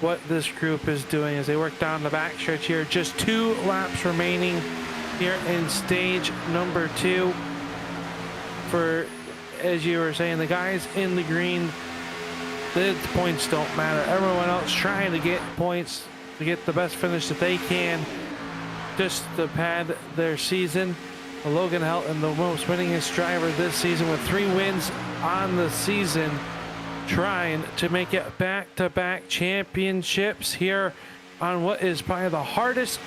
C: what this group is doing as they work down the back stretch here. Just 2 laps remaining here in stage number 2. For, as you were saying, the guys in the green, the points don't matter. Everyone else trying to get points to get the best finish that they can, just to pad their season. Logan Helton, the most winningest driver this season with 3 wins on the season, trying to make it back-to-back championships here on what is probably the hardest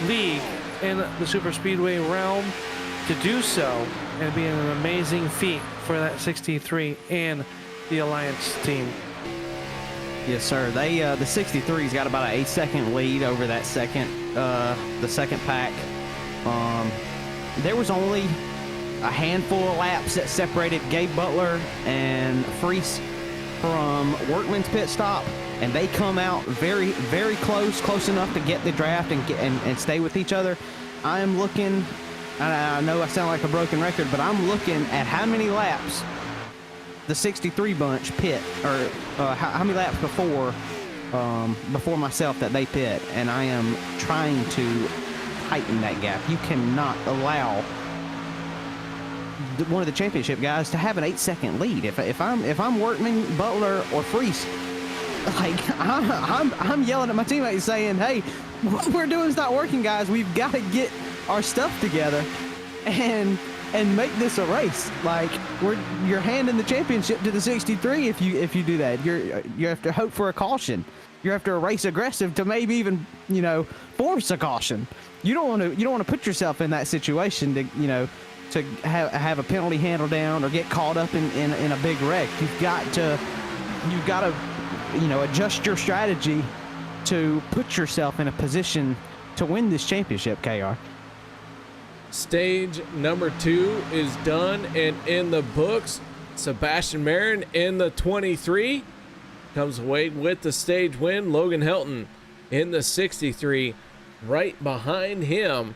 C: league in the super speedway realm to do so, and being an amazing feat for that 63 and the Alliance team.
D: Yes, sir. They the 63's got about an 8-second lead over that the second pack. There was only a handful of laps that separated Gabe Butler and Freis from Workman's pit stop, and they come out very, very close enough to get the draft and stay with each other. I am looking, I know I sound like a broken record, but I'm looking at how many laps the 63 bunch pit, or how many laps before myself that they pit, and I am trying to tighten that gap. You cannot allow one of the championship guys to have an 8-second lead. If I'm Workman, Butler, or Freis, like I'm yelling at my teammates saying, "Hey, what we're doing is not working, guys. We've got to get our stuff together and make this a race. Like you're handing the championship to the 63 if you do that. You have to hope for a caution. You have to race aggressive to maybe even force a caution. You don't want to put yourself in that situation to have a penalty handle down or get caught up in a big wreck. You've got to adjust your strategy to put yourself in a position to win this championship, KR.
B: Stage number 2 is done and in the books. Sebastian Marin in the 23 comes away with the stage win. Logan Helton in the 63 right behind him.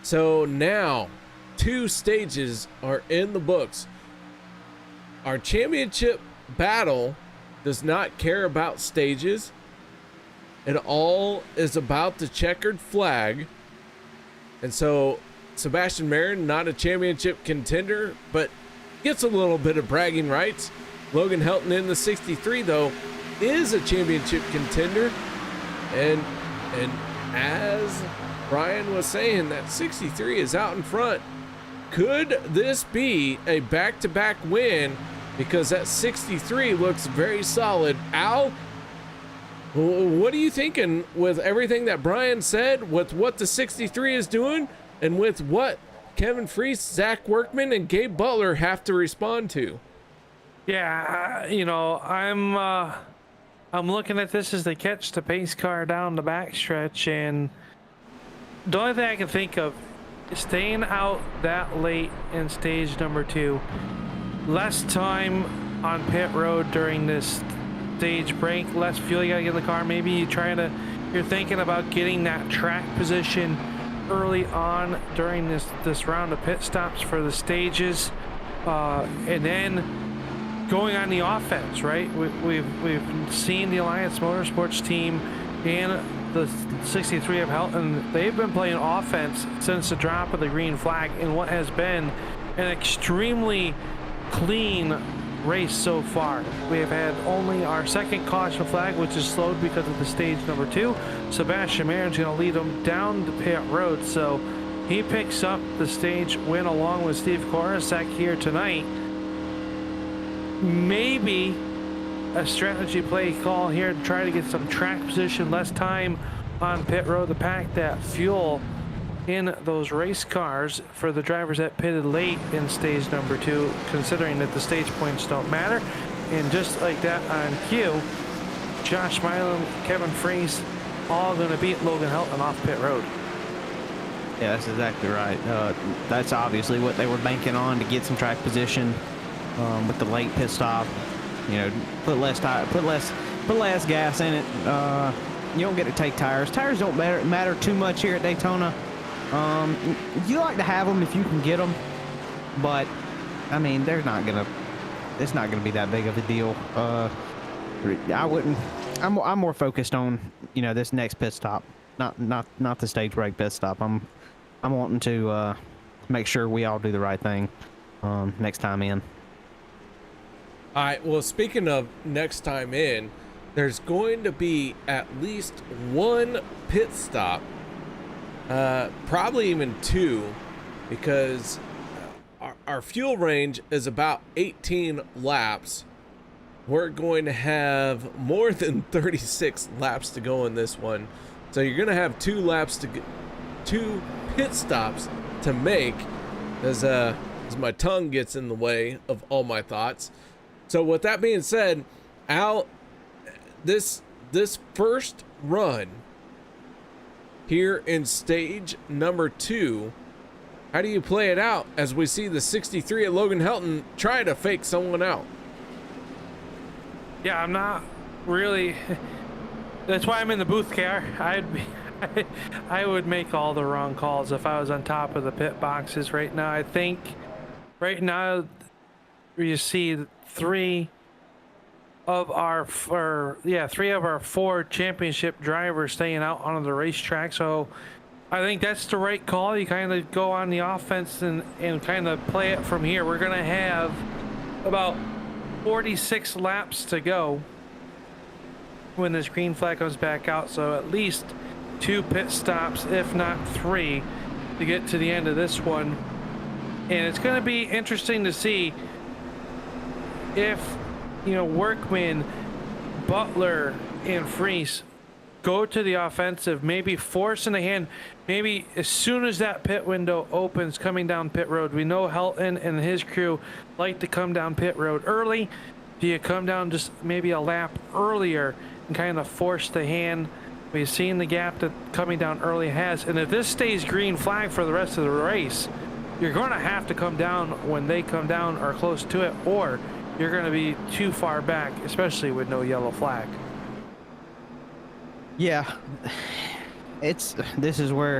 B: So now 2 stages are in the books. Our championship battle does not care about stages. It all is about the checkered flag. And so Sebastian Marin, not a championship contender, but gets a little bit of bragging rights. Logan Helton in the 63, though, is a championship contender. And as Brian was saying, that 63 is out in front. Could this be a back-to-back win because that 63 looks very solid. Al, what are you thinking with everything that Brian said, with what the 63 is doing, and with what Kevin Freis, Zach Workman, and Gabe Butler have to respond to?
C: Yeah, I'm looking at this as they catch the pace car down the backstretch, and the only thing I can think of is staying out that late in stage number 2. Less time on pit road during this stage break, less fuel you gotta get in the car. Maybe you're thinking about getting that track position early on during this round of pit stops for the stages, and then going on the offense, right? We've seen the Alliance Motorsports team and the 63 of Helton. They've been playing offense since the drop of the green flag in what has been an extremely clean race so far. We have had only our second caution flag, which is slowed because of the stage number 2. Sebastian Marin's going to lead them down the pit road, so he picks up the stage win along with Steve Korosek here tonight. Maybe a strategy play call here to try to get some track position, less time on pit road to pack that fuel in those race cars for the drivers that pitted late in stage number 2, considering that the stage points don't matter. And just like that on cue, Josh Milam, Kevin Freis, all going to beat Logan Helton off pit road.
D: Yeah, that's exactly right. That's obviously what they were banking on to get some track position with the late pit stop. Put less gas in it. You don't get to take tires. Tires don't matter too much here at Daytona. You like to have them if you can get them, but I mean, it's not gonna be that big of a deal. I wouldn't. I'm more focused on this next pit stop, not the stage break pit stop. I'm wanting to make sure we all do the right thing next time in.
B: All right, well, speaking of next time in, there's going to be at least one pit stop, probably even 2, because our fuel range is about 18 laps. We're going to have more than 36 laps to go in this one. So you're going to have 2 pit stops to make as my tongue gets in the way of all my thoughts. So with that being said, Al, this first run here in stage number 2, how do you play it out as we see the 63 at Logan Helton try to fake someone out?
C: Yeah, I'm not really. That's why I'm in the booth car. I would make all the wrong calls if I was on top of the pit boxes right now. I think right now you see 3 of our 4 championship drivers staying out on the racetrack. So I think that's the right call. You kind of go on the offense and kind of play it from here. We're going to have about 46 laps to go when this green flag comes back out. So at least 2 pit stops, if not 3, to get to the end of this one. And it's going to be interesting to see if, Workman, Butler, and Freis go to the offensive, maybe forcing the hand, maybe as soon as that pit window opens coming down pit road. We know Helton and his crew like to come down pit road early. Do you come down just maybe a lap earlier and kind of force the hand? We've seen the gap that coming down early has, and if this stays green flag for the rest of the race, you're going to have to come down when they come down or close to it, or you're going to be too far back, especially with no yellow flag.
D: Yeah, this is where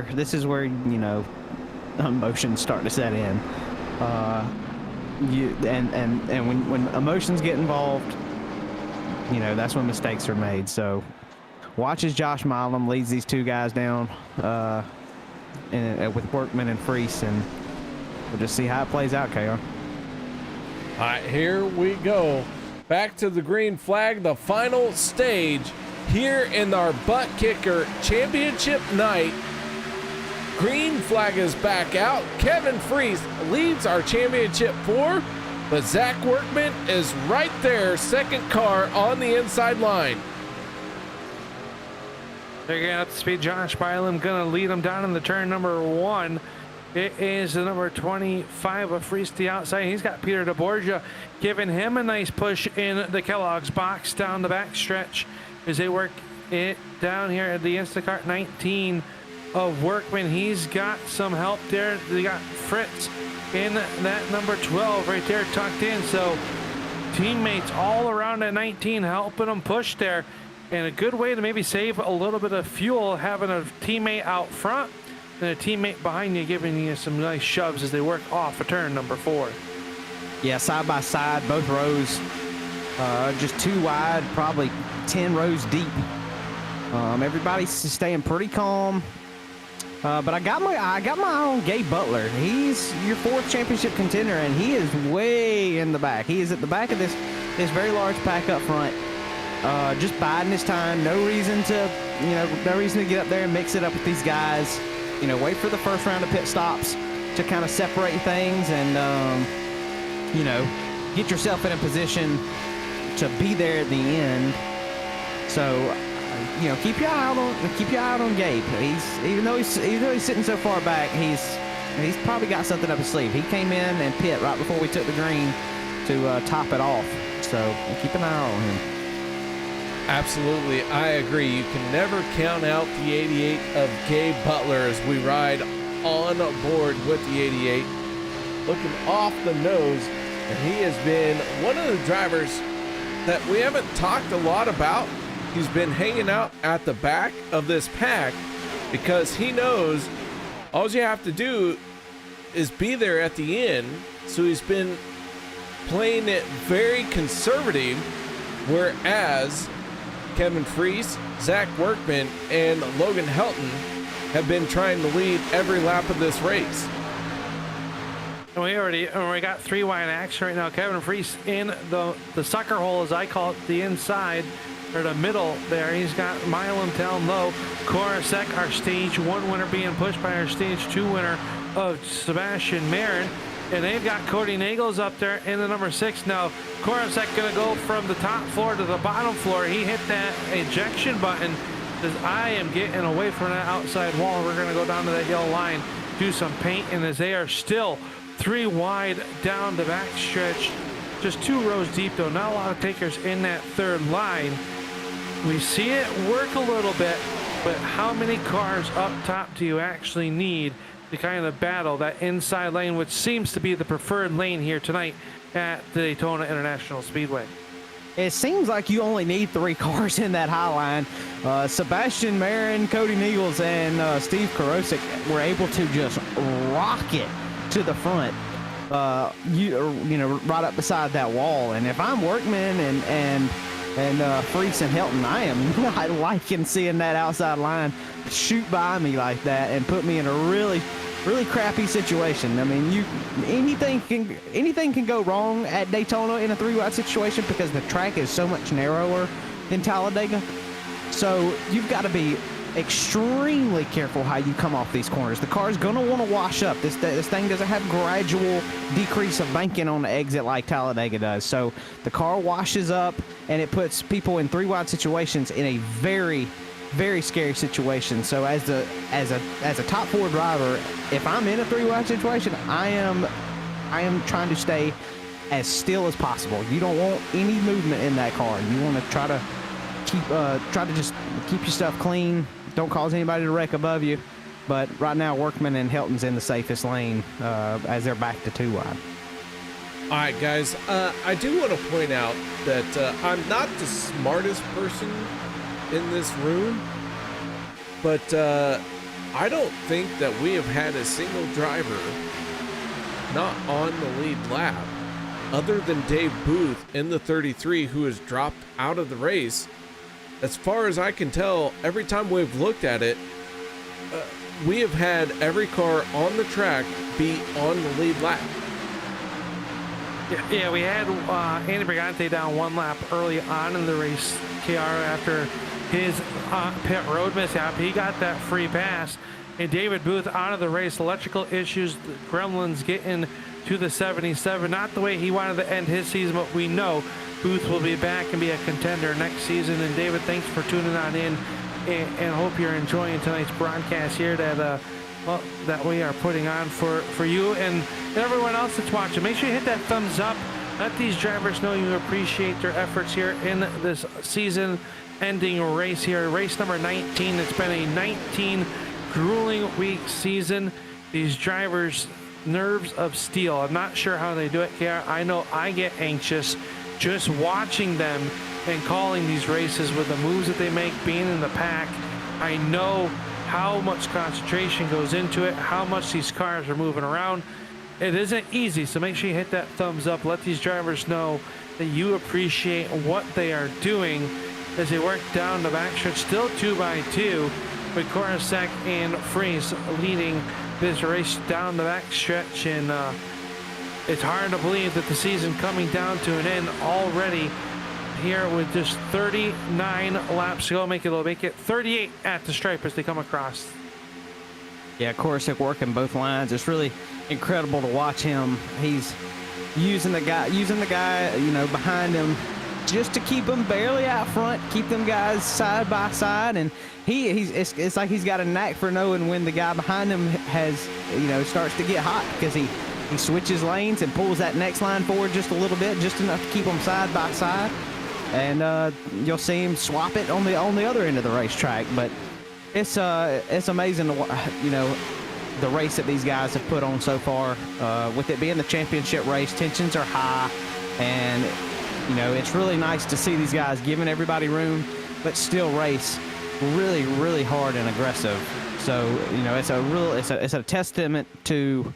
D: emotions start to set in. When emotions get involved, that's when mistakes are made. So watch as Josh Milam leads these 2 guys down with Workman and Freis, and we'll just see how it plays out, KR.
B: All right, here we go. Back to the green flag, the final stage here in our ButtKicker Championship Night. Green flag is back out. Kevin Freis leads our championship 4. But Zach Workman is right there, second car on the inside line.
C: They're going to have to speed. Josh Bylam going to lead them down in the turn number 1. It is the number 25 of Freis to the outside. He's got Peter DeBorgia giving him a nice push in the Kellogg's box down the back stretch as they work it down here at the Instacart 19 of Workman. He's got some help there. They got Fritz in that number 12 right there tucked in. So teammates all around at 19 helping them push there. And a good way to maybe save a little bit of fuel, having a teammate out front and a teammate behind you giving you some nice shoves as they work off a turn number 4.
D: Yeah, side by side, both rows, just 2 wide, probably 10 rows deep. Everybody's staying pretty calm. But I got my eye on Gabe Butler. He's your 4th championship contender, and he is way in the back. He is at the back of this very large pack up front. Just biding his time. No reason to get up there and mix it up with these guys. Wait for the first round of pit stops to kind of separate things and, get yourself in a position to be there at the end. So, keep your eye out on Gabe. Even though he's sitting so far back, he's probably got something up his sleeve. He came in and pit right before we took the green to top it off. So keep an eye on him.
B: Absolutely, I agree. You can never count out the 88 of Gabe Butler as we ride on board with the 88. Looking off the nose, and he has been one of the drivers that we haven't talked a lot about. He's been hanging out at the back of this pack because he knows all you have to do is be there at the end. So he's been playing it very conservative, whereas Kevin Freis, Zach Workman, and Logan Helton have been trying to lead every lap of this race.
C: And we got 3 wide action right now. Kevin Freis in the sucker hole, as I call it, the inside or the middle there. He's got Milam down low. Korosek, our stage 1 winner, being pushed by our stage 2 winner of Sebastian Marin. And they've got Cody Nagels up there in the number 6 now. Korosek going to go from the top floor to the bottom floor. He hit that ejection button. Says, I am getting away from that outside wall. We're going to go down to that yellow line, do some painting as they are still 3 wide down the back stretch. Just 2 rows deep, though. Not a lot of takers in that 3rd line. We see it work a little bit, but how many cars up top do you actually need to kind of battle that inside lane, which seems to be the preferred lane here tonight at the Daytona International Speedway?
D: It seems like you only need 3 cars in that high line. Sebastian Marin, Cody Nagels, and Steve Korosek were able to just rock it to the front, right up beside that wall. And if I'm Workman and Freis and Helton, I am not liking seeing that outside line shoot by me like that and put me in a really crappy situation. I mean, anything can go wrong at Daytona in a 3-wide situation because the track is so much narrower than Talladega. So you've got to be extremely careful how you come off these corners. The car's going to want to wash up. This thing doesn't have gradual decrease of banking on the exit like Talladega does. So the car washes up and it puts people in 3-wide situations in a very, very scary situation. So as a top 4 driver, if I'm in a 3-wide situation, I am trying to stay as still as possible. You don't want any movement in that car. You want to try to just keep your stuff clean. Don't cause anybody to wreck above you. But right now, Workman and Helton's in the safest lane as they're back to 2 wide.
B: All right, guys, I do want to point out that I'm not the smartest person in this room, but I don't think that we have had a single driver not on the lead lap other than Dave Booth in the 33 who has dropped out of the race. As far as I can tell, every time we've looked at it, we have had every car on the track be on the lead lap.
C: Yeah, we had Andy Brigante down 1 lap early on in the race, KR, after his pit road mishap. He got that free pass. And David Booth out of the race. Electrical issues, the gremlins getting to the 77. Not the way he wanted to end his season, but we know Booth will be back and be a contender next season. And David, thanks for tuning on in, and hope you're enjoying tonight's broadcast here that that we are putting on for you and everyone else that's watching. Make sure you hit that thumbs up. Let these drivers know you appreciate their efforts here in this season-ending race here. Race number 19. It's been a 19 grueling week season. These drivers, nerves of steel. I'm not sure how they do it, KR. I know I get anxious just watching them and calling these races with the moves that they make, being in the pack. I know how much concentration goes into it, how much these cars are moving around. It isn't easy, so make sure you hit that thumbs up. Let these drivers know that you appreciate what they are doing as they work down the backstretch. Still 2x2 with Korosek and Freis leading this race down the backstretch, and it's hard to believe that the season coming down to an end already here with just 39 laps to go. Make it 38 at the stripe as they come across.
D: Yeah, Korosek working both lines. It's really incredible to watch him. He's using the guy, you know, behind him just to keep them barely out front, keep them guys side by side, and it's like he's got a knack for knowing when the guy behind him has, you know, starts to get hot, because he switches lanes and pulls that next line forward just a little bit, just enough to keep them side by side, and you'll see him swap it on the other end of the racetrack. But it's amazing to, you know, the race that these guys have put on so far. With it being the championship race, tensions are high, and you know, it's really nice to see these guys giving everybody room, but still race really, really hard and aggressive. So, you know, it's a testament to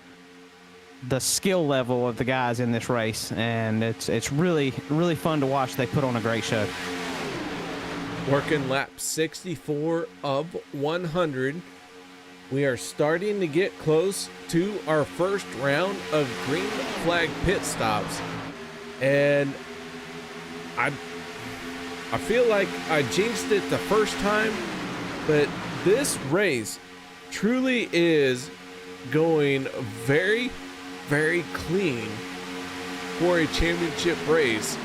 D: the skill level of the guys in this race, and it's really, really fun to watch. They put on a great show.
B: Working lap 64 of 100. We are starting to get close to our first round of green flag pit stops, and I feel like I jinxed it the first time, but this race truly is going very, very clean for a championship race.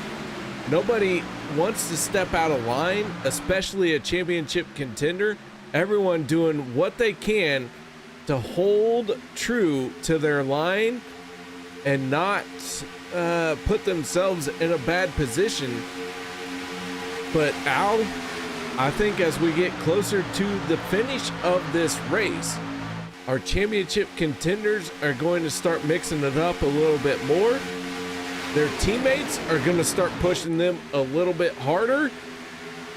B: Nobody wants to step out of line, especially a championship contender. Everyone doing what they can to hold true to their line and not put themselves in a bad position. But Al, I think as we get closer to the finish of this race, our championship contenders are going to start mixing it up a little bit more. Their teammates are going to start pushing them a little bit harder,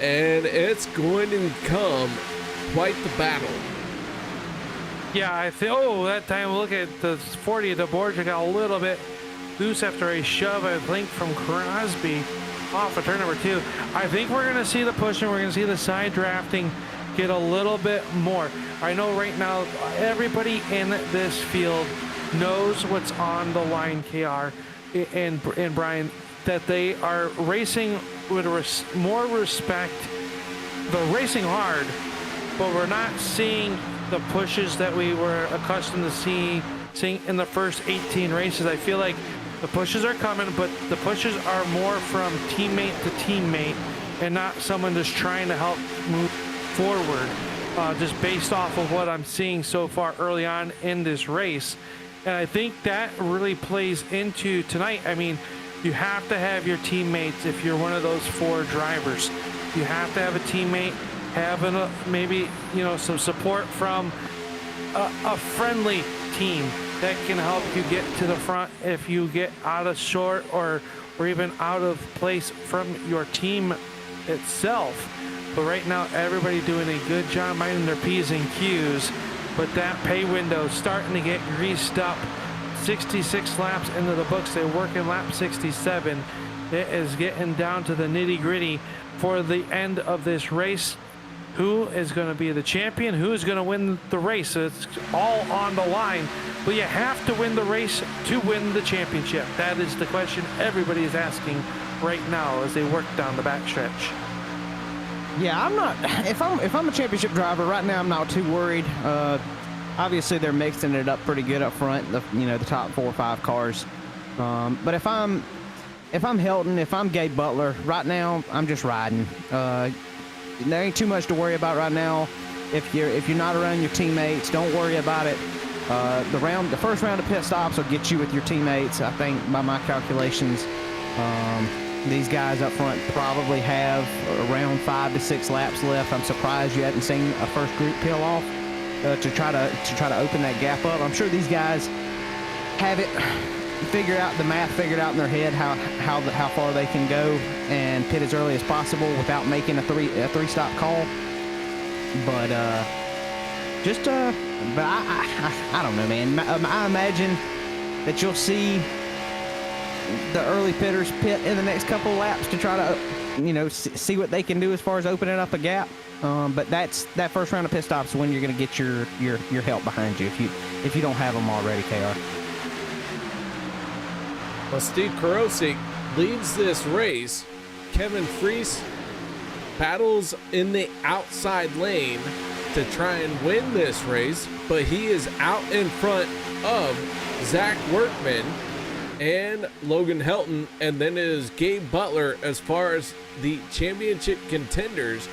B: and it's going to become quite the battle.
C: Yeah, I think, that time, look at the 40 at the board. You got a little bit loose after a shove, I think, from Crosby off of turn number 2. I think we're going to see the pushing. We're going to see the side drafting get a little bit more. I know right now everybody in this field knows what's on the line, KR and Brian, that they are racing with more respect. They're racing hard, but we're not seeing the pushes that we were accustomed to seeing in the first 18 races. I feel like the pushes are coming, but the pushes are more from teammate to teammate and not someone just trying to help move forward, just based off of what I'm seeing so far early on in this race. And I think that really plays into tonight. I mean, you have to have your teammates if you're one of those 4 drivers. You have to have a teammate, having maybe, you know, some support from a friendly team that can help you get to the front if you get out of short or even out of place from your team itself. But right now, everybody doing a good job minding their P's and Q's. But that pay window starting to get greased up. 66 laps into the books. They're working lap 67. It is getting down to the nitty gritty for the end of this race. Who is going to be the champion? Who is going to win the race? It's all on the line. But you have to win the race to win the championship. That is the question everybody is asking right now as they work down the backstretch.
D: Yeah, I'm not. If I'm a championship driver right now, I'm not too worried. obviously they're mixing it up pretty good up front. The top 4 or 5 cars. But if I'm Helton, if I'm Gabe Butler, right now I'm just riding. There ain't too much to worry about right now. If you're not around your teammates, don't worry about it. The first round of pit stops will get you with your teammates. I think by my calculations, these guys up front probably have around 5 to 6 laps left. I'm surprised you hadn't seen a first group peel off to try to open that gap up. I'm sure these guys have it the math figured out in their head how far they can go and pit as early as possible without making a three stop call. But I don't know, man. I imagine that you'll see the early pitters pit in the next couple of laps to try to, see what they can do as far as opening up a gap. But that first round of pit stops is when you're going to get your help behind you if you don't have them already, KR.
B: Well, Steve Karosik leads this race. Kevin Freis battles in the outside lane to try and win this race, but he is out in front of Zach Workman and Logan Helton, and then it is Gabe Butler as far as the championship contenders.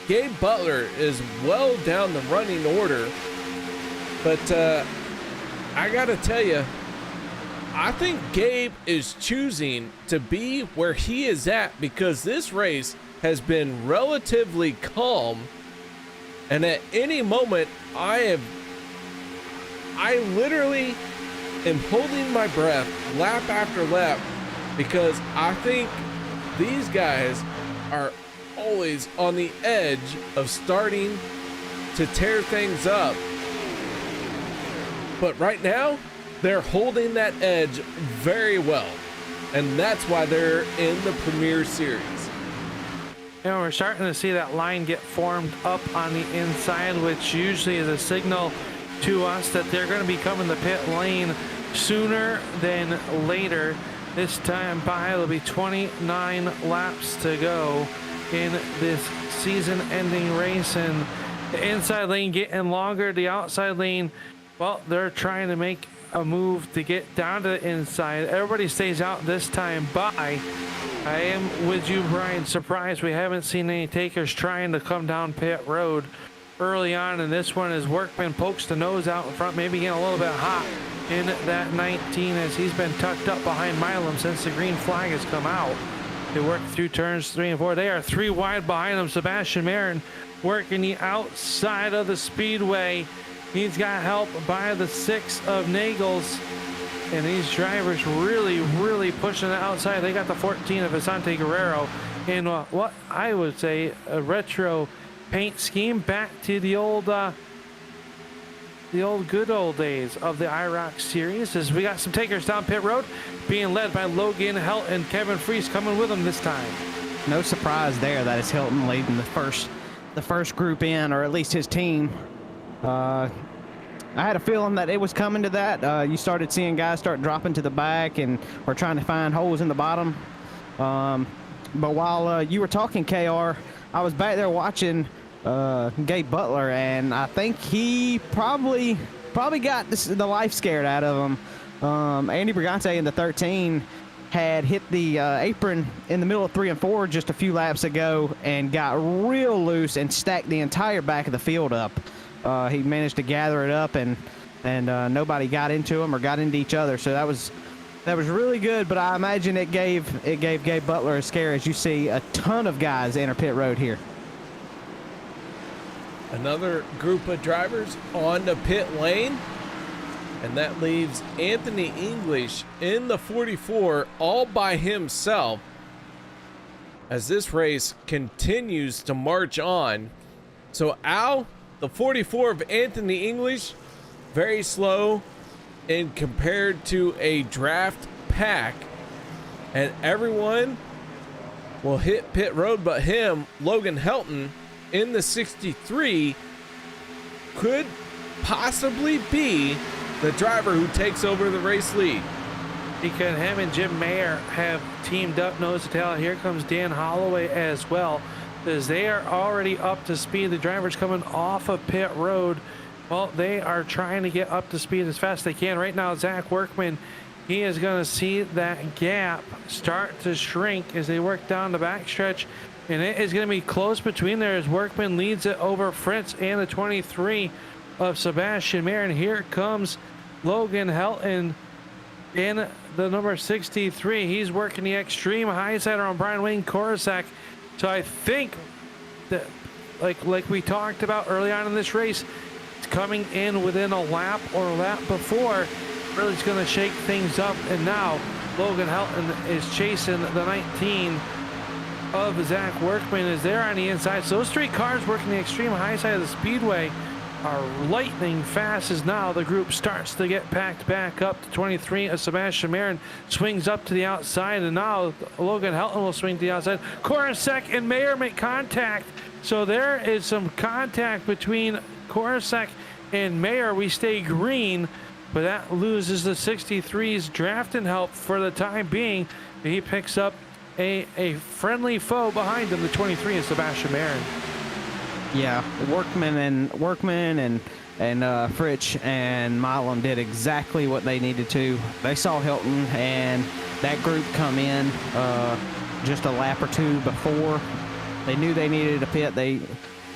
B: Gabe Butler is well down the running order, but I gotta tell you, I think Gabe is choosing to be where he is at because this race has been relatively calm, and at any moment I literally am holding my breath lap after lap because I think these guys are always on the edge of starting to tear things up, but right now they're holding that edge very well, and that's why they're in the Premier Series.
C: We're starting to see that line get formed up on the inside, which usually is a signal to us that they're going to be coming the pit lane sooner than later. This time by, there'll be 29 laps to go in this season-ending race, and the inside lane getting longer. The outside lane, well, they're trying to make a move to get down to the inside. Everybody stays out this time by. I am with you, Brian. Surprised we haven't seen any takers trying to come down pit road early on, and this one is Workman pokes the nose out in front, maybe getting a little bit hot in that 19 as he's been tucked up behind Milam since the green flag has come out. They work through turns 3 and 4. They are 3 wide behind them. Sebastian Marin working the outside of the speedway. He's got help by the 6 of Nagels. And these drivers really pushing the outside. They got the 14 of Vicente Guerrero in what I would say a retro paint scheme back to the old good old days of the IROC series. As we got some takers down pit road being led by Logan Helton and Kevin Freis coming with them this time.
D: No surprise there that it's Helton leading the first group in, or at least his team. I had a feeling that it was coming to that. You started seeing guys start dropping to the back and or trying to find holes in the bottom. But while you were talking, KR, I was back there watching Gabe Butler, and I think he probably got the life scared out of him. Andy Brigante in the 13 had hit the apron in the middle of 3 and 4 just a few laps ago and got real loose and stacked the entire back of the field up. He managed to gather it up, and nobody got into him or got into each other. So that was really good. But I imagine it gave Gabe Butler a scare as you see a ton of guys enter pit road here.
B: Another group of drivers on the pit lane, and that leaves Anthony English in the 44 all by himself as this race continues to march on. So Al, the 44 of Anthony English, very slow and compared to a draft pack, and everyone will hit pit road but him. Logan Helton in the 63 could possibly be the driver who takes over the race lead.
C: Because him and Jim Mayer have teamed up nose to tail. Here comes Dan Holloway as well, as they are already up to speed. The drivers coming off of pit road Well, they are trying to get up to speed as fast as they can. Right now, Zach Workman, he is going to see that gap start to shrink as they work down the backstretch. And it is going to be close between there as Workman leads it over Freis and the 23 of Sebastian Mayer. And here comes Logan Helton in the number 63. He's working the extreme high sider on Brian Wayne Korosek. So I think that, like we talked about early on in this race, it's coming in within a lap or a lap before. Really is going to shake things up. And now Logan Helton is chasing the 19 of Zach Workman is there on the inside. So those three cars working the extreme high side of the speedway are lightning fast as now the group starts to get packed back up to 23 as Sebastian Mayer swings up to the outside, and now Logan Helton will swing to the outside. Korosek and Mayer make contact. So there is some contact between Korosek and Mayer. We stay green, but that loses the 63's draft and help for the time being. He picks up a friendly foe behind him, the 23 is Sebastian Mayer.
D: Yeah, Workman and Freis and Milam did exactly what they needed to. They saw Helton and that group come in just a lap or two before. They knew they needed a pit. They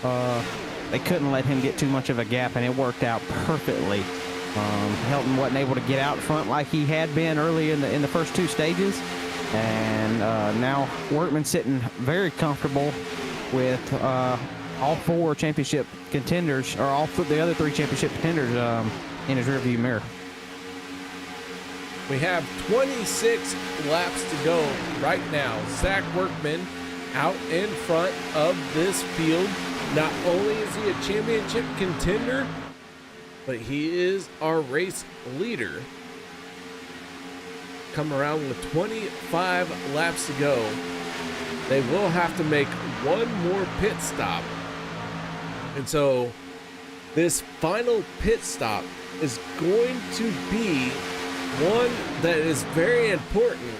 D: couldn't let him get too much of a gap, and it worked out perfectly. Helton wasn't able to get out front like he had been early in the first two stages. And now Workman sitting very comfortable with all four championship contenders, or the other three championship contenders in his rearview mirror.
B: We have 26 laps to go right now. Zach Workman out in front of this field. Not only is he a championship contender, but he is our race leader. Come around with 25 laps to go. They will have to make one more pit stop. And so this final pit stop is going to be one that is very important.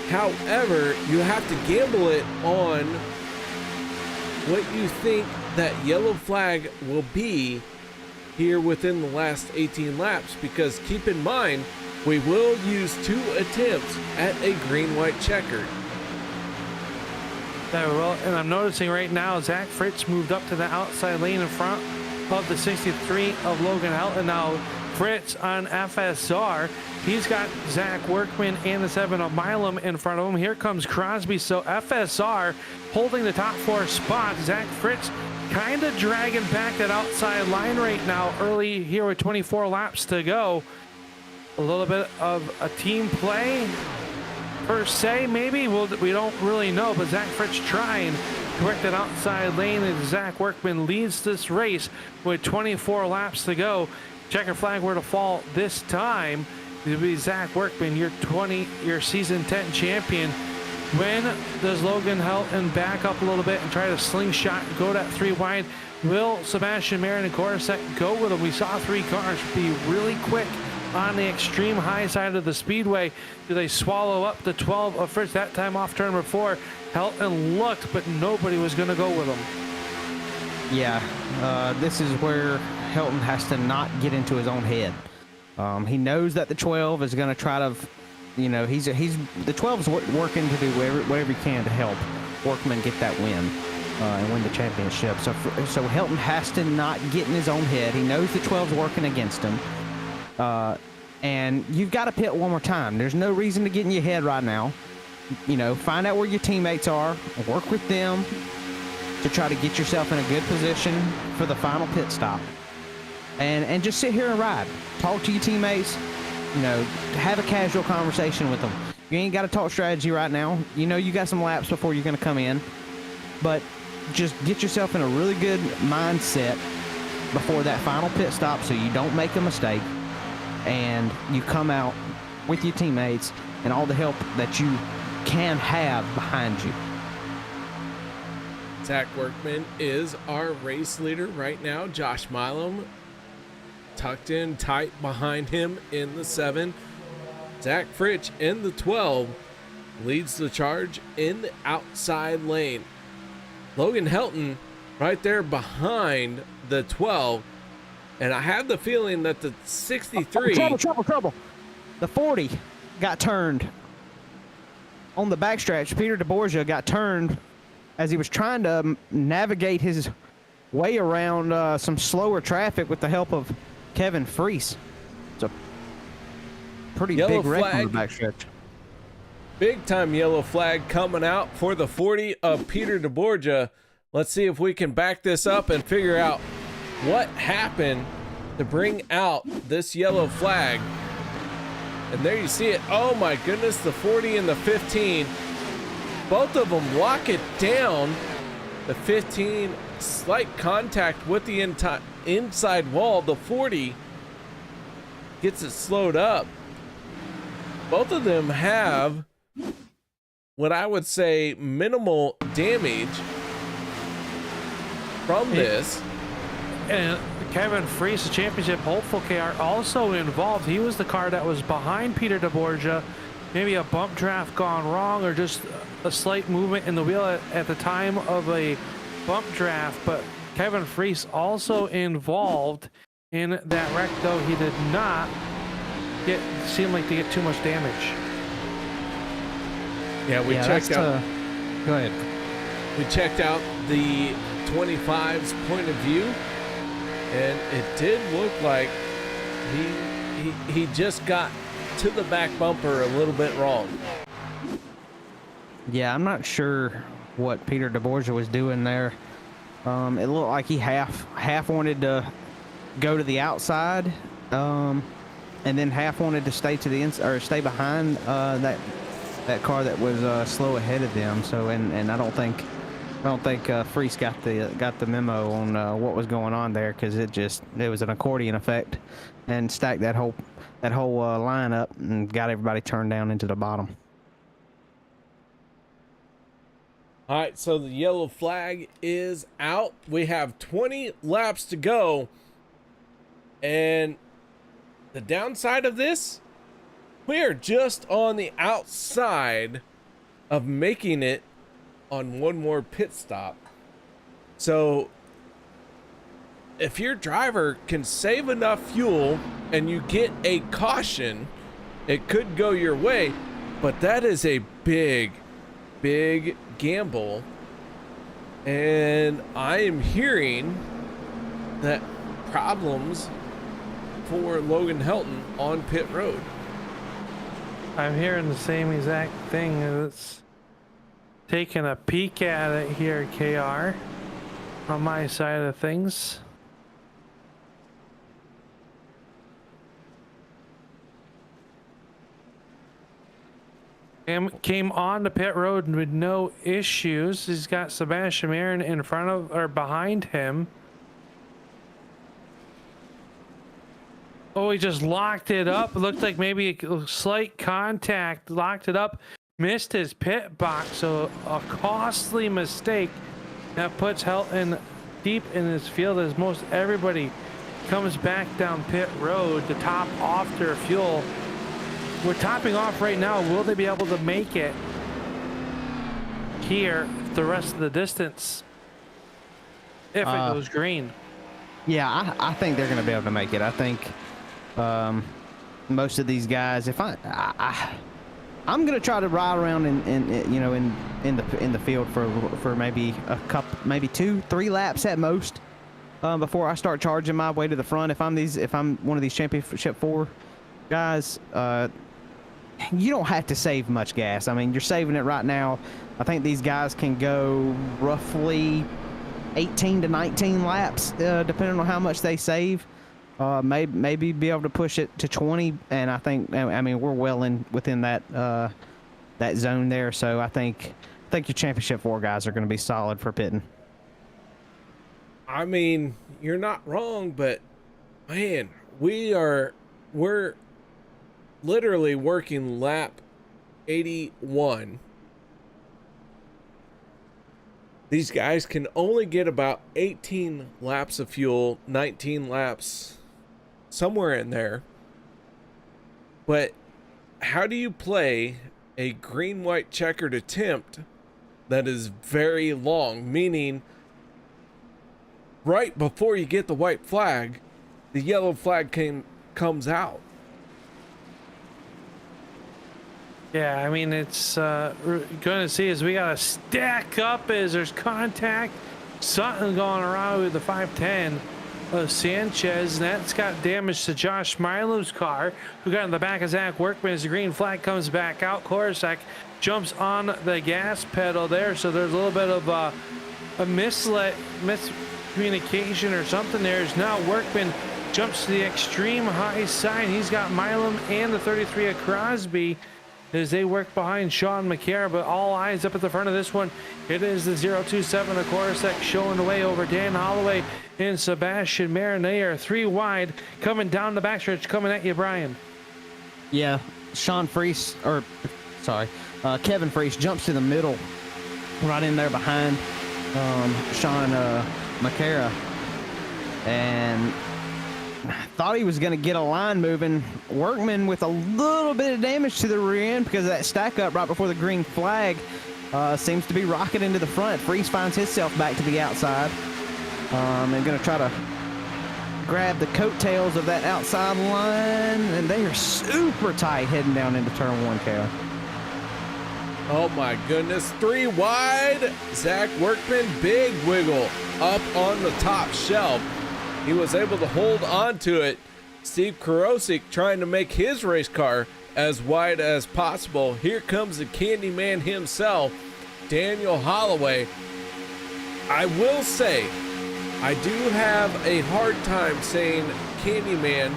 B: However, you have to gamble it on what you think that yellow flag will be here within the last 18 laps, because keep in mind, we will use 2 attempts at a green-white checkered.
C: Well, and I'm noticing right now Zach Freis moved up to the outside lane in front of the 63 of Logan Helton. Now Freis on FSR, he's got Zach Workman and the 7 of Milam in front of him. Here comes Crosby. So FSR holding the top 4 spots. Zach Freis kind of dragging back that outside line right now early here with 24 laps to go. A little bit of a team play per se, maybe. We don't really know, but Zach Freis trying to work that outside lane, and Zach Workman leads this race with 24 laps to go. Checker flag were to fall this time, it would be Zach Workman, your season 10 champion. When does Logan Helton back up a little bit and try to slingshot and go that 3 wide? Will Sebastian Mayer and Korosek go with him? We saw 3 cars be really quick on the extreme high side of the speedway. Do they swallow up the 12 of Freis? That time off turn number 4, Helton looked, but nobody was going to go with him.
D: Yeah, this is where Helton has to not get into his own head. He knows that the 12 is going to try to, the 12's working to do whatever he can to help Workman get that win and win the championship. So Helton has to not get in his own head. He knows the 12's working against him. And you've got to pit one more time. There's no reason to get in your head right now. Find out where your teammates are, work with them to try to get yourself in a good position for the final pit stop. And just sit here and ride. Talk to your teammates, have a casual conversation with them. You ain't got to talk strategy right now. You got some laps before you're going to come in, but just get yourself in a really good mindset before that final pit stop so you don't make a mistake. And you come out with your teammates and all the help that you can have behind you.
B: Zach Workman is our race leader right now. Josh Milam tucked in tight behind him in the 7. Zach Freis in the 12 leads the charge in the outside lane. Logan Helton right there behind the 12. And I have the feeling that the 63...
D: Trouble. The 40 got turned on the backstretch. Peter DeBorgia got turned as he was trying to navigate his way around some slower traffic with the help of Kevin Freis. It's a pretty
B: Yellow
D: big wreck on
B: flag.
D: the backstretch.
B: Big time yellow flag coming out for the 40 of Peter DeBorgia. Let's see if we can back this up and figure out what happened to bring out this yellow flag. And there you see it. Oh my goodness, the 40 and the 15. Both of them lock it down. The 15, slight contact with the inside wall. The 40 gets it slowed up. Both of them have what I would say minimal damage from this.
C: And Kevin Freis, the championship hopeful KR, also involved. He was the car that was behind Peter DeBorgia. Maybe a bump draft gone wrong or just a slight movement in the wheel at the time of a bump draft. But Kevin Freis also involved in that wreck, though he did not seem like to get too much damage.
B: Yeah, we checked out.
D: Go ahead.
B: We checked out the 25's point of view, and it did look like he just got to the back bumper a little bit wrong.
D: Yeah, I'm not sure what Peter DeBorgia was doing there. It looked like he half wanted to go to the outside, and then half wanted to stay to the inside or stay behind that car that was slow ahead of them. So, and I don't think Freis got the memo on what was going on there, because it was an accordion effect and stacked that whole line up and got everybody turned down into the bottom.
B: All right, so the yellow flag is out. We have 20 laps to go. And the downside of this, we are just on the outside of making it on one more pit stop. So if your driver can save enough fuel and you get a caution, it could go your way. But that is a big gamble, and I am hearing that problems for Logan Helton on pit road.
C: I'm hearing the same exact thing. It's taking a peek at it here, KR, on my side of things. Came on the pit road with no issues. He's got Sebastian Marin in front of or behind him. Oh, he just locked it up. It looked like maybe a slight contact. Locked it up. Missed his pit box. So a costly mistake that puts Helton deep in his field as most everybody comes back down pit road to top off their fuel. We're topping off right now. Will they be able to make it here the rest of the distance if it goes green?
D: Yeah, I think they're going to be able to make it. I think most of these guys, if I'm going to try to ride around in the field for maybe maybe 2-3 laps at most before I start charging my way to the front. If I'm one of these Championship 4 guys, you don't have to save much gas. I mean, you're saving it right now. I think these guys can go roughly 18 to 19 laps, depending on how much they save. Maybe be able to push it to 20, and I mean we're well within that zone there. So I think your Championship 4 guys are going to be solid for pitting.
B: I mean, you're not wrong, but man, we're literally working lap 81. These guys can only get about 18 laps of fuel, 19 laps, somewhere in there. But how do you play a green-white checkered attempt that is very long? Meaning, right before you get the white flag, the yellow flag comes out.
C: Yeah, I mean, it's we're going to see as we got to stack up as there's contact. Something going around with the 510 of Sanchez, and that's got damage to Josh Milo's car, who got in the back of Zach Workman as the green flag comes back out. Korosek jumps on the gas pedal there, so there's a little bit of a miscommunication or something there. As now Workman jumps to the extreme high side. He's got Milam and the 33 of Crosby as they work behind Sean McCare, but all eyes up at the front of this one. It is the 027 of Korosek showing the way over Dan Holloway and Sebastian Marin. They are 3 wide coming down the backstretch, coming at you, Brian.
D: Yeah, Kevin Freis jumps to the middle, right in there behind Sean McCara, and thought he was going to get a line moving. Workman with a little bit of damage to the rear end because of that stack up right before the green flag seems to be rocketing into the front. Freis finds himself back to the outside and going to try to grab the coattails of that outside line, and they are super tight heading down into turn 1, Cal.
B: Oh my goodness, 3 wide. Zach Workman, big wiggle up on the top shelf. He was able to hold on to it. Steve Korosek trying to make his race car as wide as possible. Here comes the Candyman himself, Daniel Holloway. I will say, I do have a hard time saying Candyman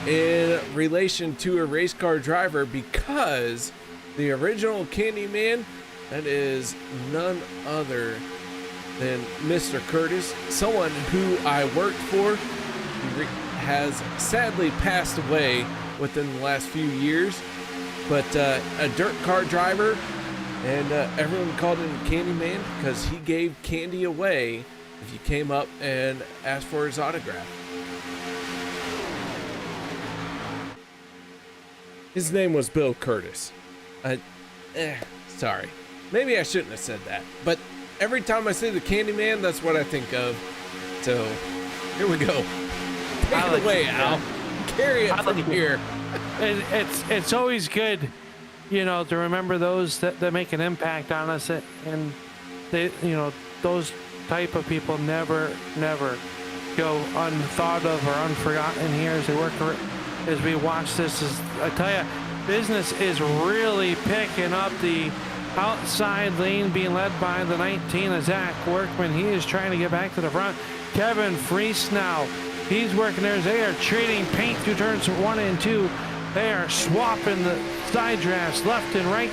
B: in relation to a race car driver, because the original Candyman, that is none other than Mr. Curtis, someone who I worked for, has sadly passed away within the last few years, but a dirt car driver, and everyone called him Candyman because he gave candy away if you came up and asked for his autograph. His name was Bill Curtis. Sorry, maybe I shouldn't have said that, but every time I say the Candyman, that's what I think of. So, here we go. Take it away, Al. Carry it from here.
C: It's always good, to remember those that make an impact on us, and they, those type of people never go unthought of or unforgotten here as they work, as we watch this. I tell you, business is really picking up. The outside lane being led by the 19 of Zach Workman. He is trying to get back to the front. Kevin Freis now, he's working there. They are trading paint through turns 1 and 2. They are swapping the side drafts left and right.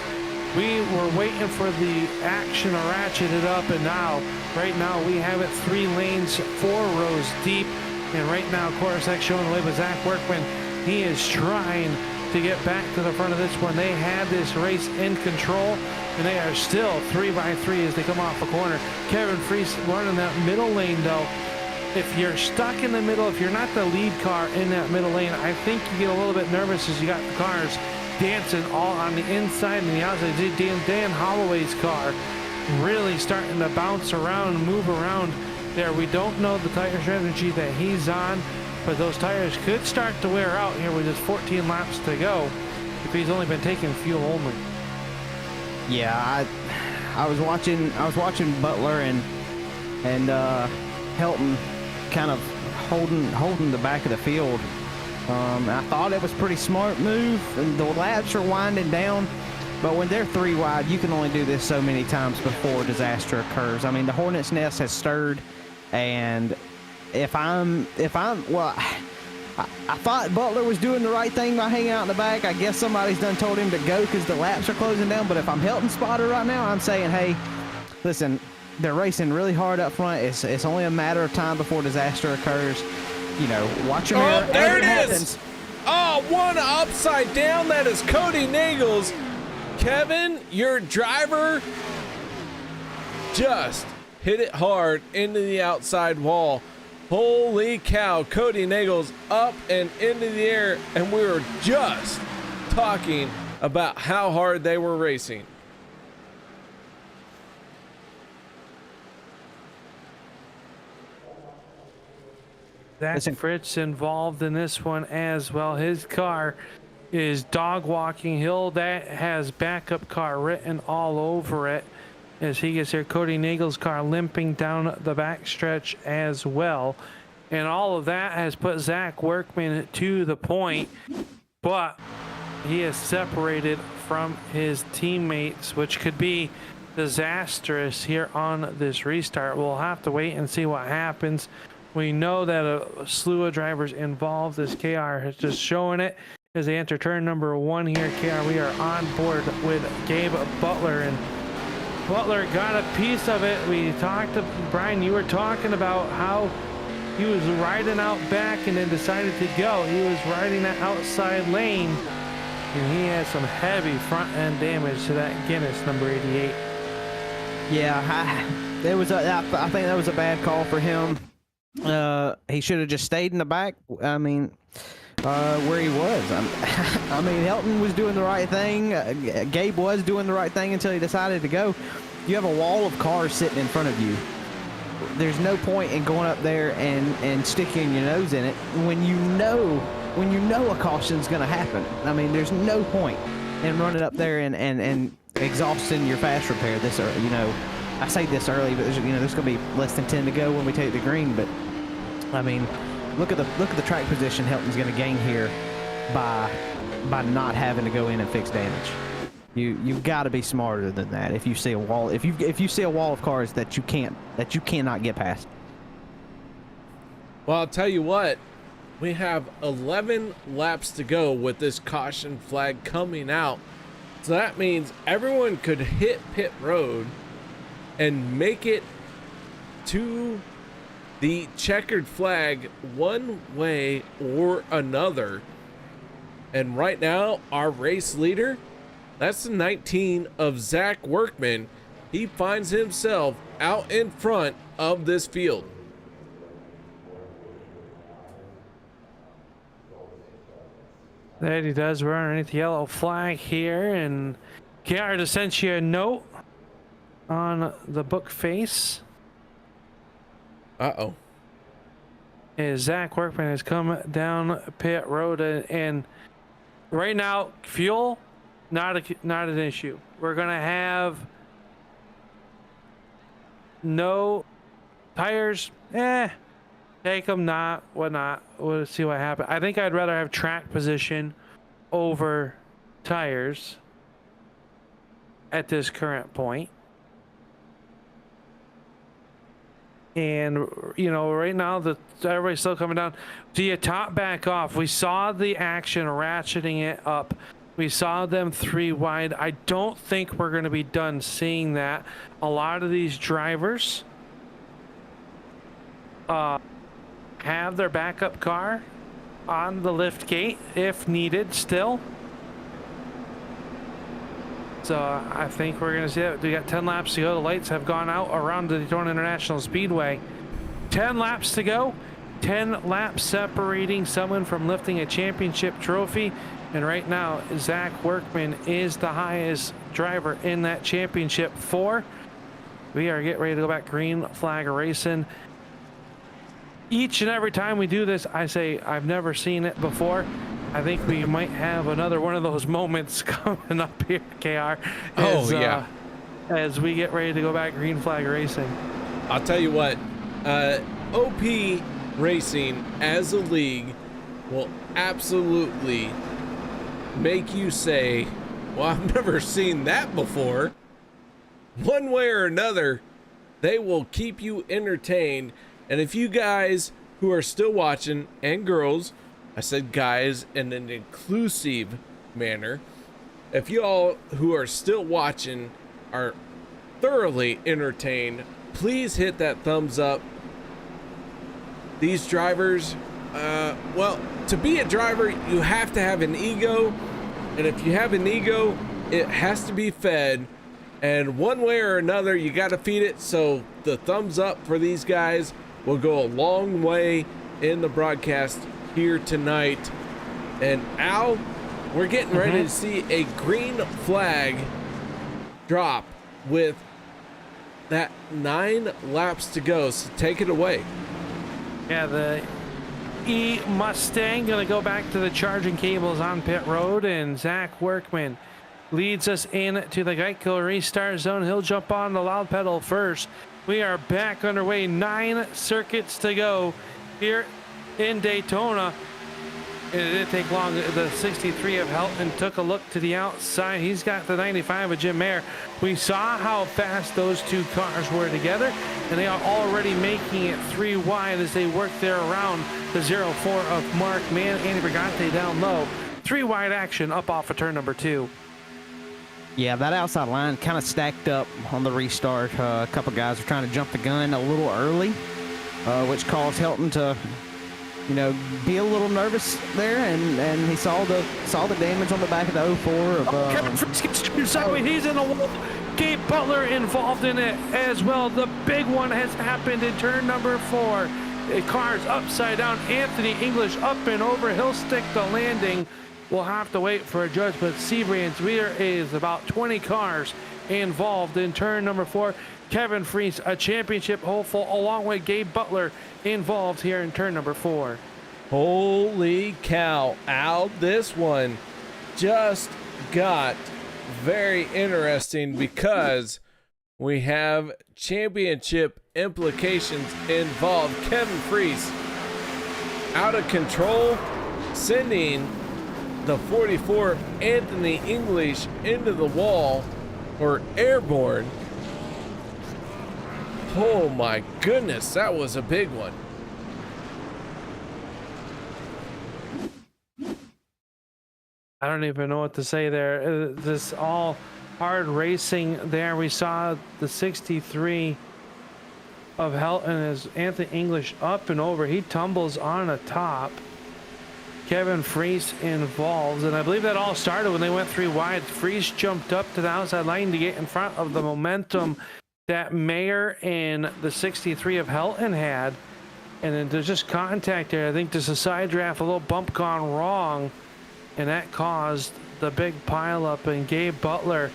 C: We were waiting for the action to ratchet it up, and right now we have it 3 lanes, 4 rows deep. And right now, Korosek showing the way with Zach Workman. He is trying to get back to the front of this one. They had this race in control, and they are still 3 by 3 as they come off a corner. Kevin Freis running that middle lane, though. If you're stuck in the middle, if you're not the lead car in that middle lane, I think you get a little bit nervous as you got the cars dancing all on the inside and the outside. Dan Holloway's car really starting to bounce around and move around there. We don't know the tire strategy that he's on, but those tires could start to wear out here with just 14 laps to go if he's only been taking fuel only.
D: Yeah, I was watching Butler and Helton kind of holding the back of the field. I thought it was a pretty smart move, and the laps are winding down, but when they're 3 wide, you can only do this so many times before disaster occurs. I mean, the hornet's nest has stirred, and I thought Butler was doing the right thing by hanging out in the back. I guess somebody's done told him to go because the laps are closing down. But if I'm Helton spotter right now, I'm saying, hey, listen, they're racing really hard up front. It's only a matter of time before disaster occurs. Watch your mirror.
B: Oh, there it is. Oh, one upside down. That is Cody Nagels. Kevin, your driver just hit it hard into the outside wall. Holy cow, Cody Nagels up and into the air, and we were just talking about how hard they were racing.
C: Zach Fritz involved in this one as well. His car is dog walking. That has backup car written all over it as he gets here. Cody Nagel's car limping down the backstretch as well. And all of that has put Zach Workman to the point, but he is separated from his teammates, which could be disastrous here on this restart. We'll have to wait and see what happens. We know that a slew of drivers involved, as KR is just showing it as they enter turn number 1 here. KR, we are on board with Gabe Butler, and Butler got a piece of it. We talked to Brian, you were talking about how he was riding out back and then decided to go. He was riding that outside lane, and he had some heavy front end damage to that Guinness number 88.
D: Yeah, I think that was a bad call for him. He should have just stayed in the back. I mean, where he was. I mean, Helton was doing the right thing. Gabe was doing the right thing until he decided to go. You have a wall of cars sitting in front of you. There's no point in going up there and sticking your nose in it when you know a caution's going to happen. I mean, there's no point in running up there and exhausting your fast repair this early. You know, I say this early, but there's going to be less than 10 to go when we take the green. But I mean, look at the track position Helton's going to gain here by not having to go in and fix damage. You've got to be smarter than that. If you see a wall, if you see a wall of cars that you cannot get past.
B: Well, I'll tell you what, we have 11 laps to go with this caution flag coming out. So that means everyone could hit pit road and make it to the checkered flag one way or another. And right now, our race leader, that's the 19 of Zach Workman. He finds himself out in front of this field.
C: That he does. We're underneath the yellow flag here, and KR just sent you a note on the book face.
B: Uh-oh.
C: Is Zach Workman has come down pit road, and right now fuel not an issue. We're gonna have no tires. Take them, not whatnot. We'll see what happens. I think I'd rather have track position over tires at this current point. And you know, right now everybody's still coming down. Do you top back off? We saw the action ratcheting it up. We saw them 3 wide. I don't think we're going to be done seeing that. A lot of these drivers have their backup car on the lift gate if needed still. So I think we're going to see that. We got 10 laps to go. The lights have gone out around the Daytona International Speedway. 10 laps to go. 10 laps separating someone from lifting a championship trophy. And right now, Zach Workman is the highest driver in that championship 4. We are getting ready to go back green flag racing. Each and every time we do this, I say, I've never seen it before. I think we might have another one of those moments coming up here, KR. As we get ready to go back green flag racing.
B: I'll tell you what, OP Racing as a league will absolutely make you say, well, I've never seen that before. One way or another, they will keep you entertained. And if you guys who are still watching, and girls, I said guys in an inclusive manner, if you all who are still watching are thoroughly entertained, please hit that thumbs up. These drivers, well, to be a driver, you have to have an ego. And if you have an ego, it has to be fed. And one way or another, you got to feed it. So the thumbs up for these guys will go a long way in the broadcast here tonight. And Al, we're getting ready to see a green flag drop with that 9 laps to go. So take it away.
C: Yeah, E Mustang gonna go back to the charging cables on pit road, and Zach Workman leads us in to the Geico restart zone. He'll jump on the loud pedal first. We are back underway. 9 circuits to go here in Daytona. It didn't take long. The 63 of Helton took a look to the outside. He's got the 95 of Jim Mayer. We saw how fast those two cars were together, and they are already making it 3 wide as they work their around the 04 of Mark Mann. Andy Brigante down low. 3 wide action up off of turn number 2.
D: Yeah, that outside line kind of stacked up on the restart. A couple guys were trying to jump the gun a little early, which caused Helton to, you know, be a little nervous there, and he saw the damage on the back of the 04 of
C: Kevin Freis gets turned sideways. He's in the wall. Gabe Butler involved in it as well. The big one has happened in turn number 4. The car's upside down. Anthony English up and over. He'll stick the landing. We'll have to wait for a judge, but Seabrands, there is about 20 cars involved in turn number 4. Kevin Freis, a championship hopeful, along with Gabe Butler, involved here in turn number 4.
B: Holy cow, Al, this one just got very interesting because we have championship implications involved. Kevin Freis out of control, sending the 44 Anthony English into the wall, or airborne. Oh my goodness, that was a big one.
C: I don't even know what to say there. This all hard racing there. We saw the 63 of Helton as Anthony English up and over. He tumbles on the top. Kevin Freis involved, and I believe that all started when they went 3 wide. Freis jumped up to the outside line to get in front of the momentum that Mayer and the 63 of Helton had, and then there's just contact there. I think there's a side draft, a little bump gone wrong, and that caused the big pileup. And Gabe Butler,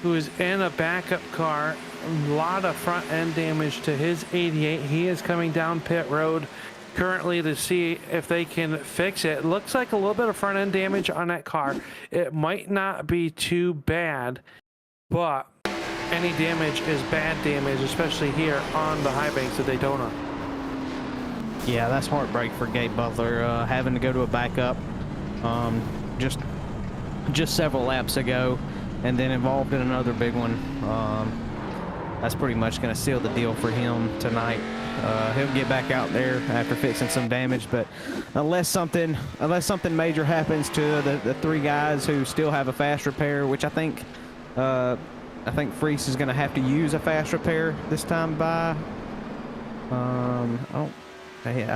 C: who is in a backup car, a lot of front end damage to his 88. He is coming down pit road currently to see if they can fix it. Looks like a little bit of front end damage on that car. It might not be too bad, but any damage is bad damage, especially here on the high banks of Daytona.
D: Yeah, that's heartbreak for Gabe Butler, having to go to a backup just several laps ago, and then involved in another big one. That's pretty much going to seal the deal for him tonight. He'll get back out there after fixing some damage, but unless something major happens to the 3 guys who still have a fast repair, which I think Freis is going to have to use a fast repair this time by. I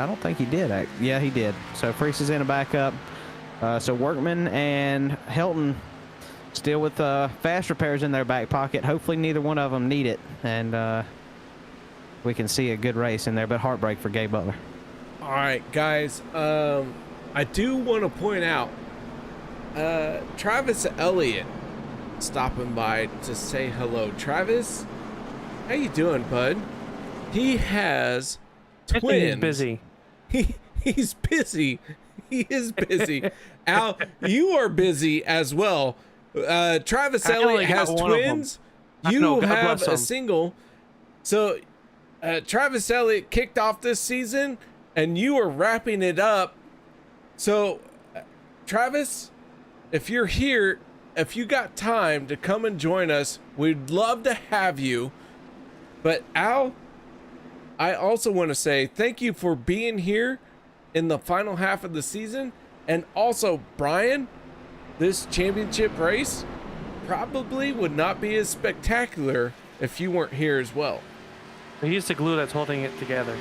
D: don't think he did. Yeah, he did. So Freis is in a backup. So Workman and Helton still with fast repairs in their back pocket. Hopefully neither one of them need it, and we can see a good race in there, but heartbreak for Gabe Butler.
B: All right, guys, I do want to point out Travis Elliott stopping by to say hello. Travis, how you doing, bud? He has twins.
C: He's busy.
B: He's busy. He is busy. Al, you are busy as well. Travis Elliott has twins. You have a single. So Travis Elliott kicked off this season, and you are wrapping it up. So, Travis, if you're here, if you got time to come and join us, we'd love to have you. But Al, I also want to say thank you for being here in the final half of the season. And also, Brian, this championship race probably would not be as spectacular if you weren't here as well.
C: He's the glue that's holding it together.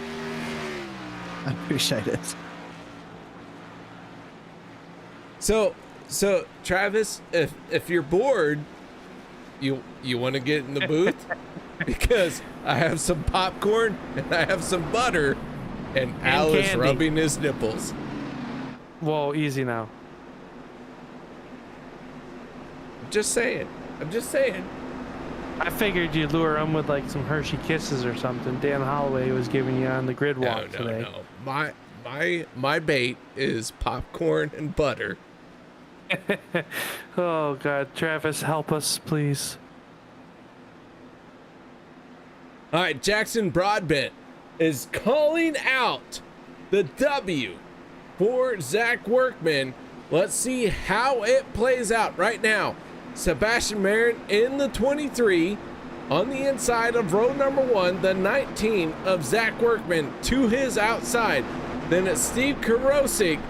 D: I appreciate it.
B: So Travis, if you're bored, you want to get in the booth because I have some popcorn and I have some butter, and Al is rubbing his nipples.
C: Whoa, easy now.
B: I'm just saying.
C: I figured you'd lure him with like some Hershey Kisses or something Dan Holloway was giving you on the grid walk today.
B: No. My bait is popcorn and butter.
C: Oh God, Travis, help us, please.
B: All right, Jackson Broadbent is calling out the W for Zach Workman. Let's see how it plays out right now. Sebastian Marin in the 23 on the inside of row number 1, the 19 of Zach Workman to his outside. Then it's Steve Karosik